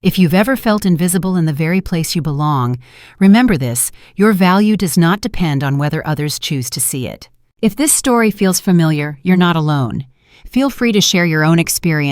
If you've ever felt invisible in the very place you belong, remember this: your value does not depend on whether others choose to see it. If this story feels familiar, you're not alone. Feel free to share your own experience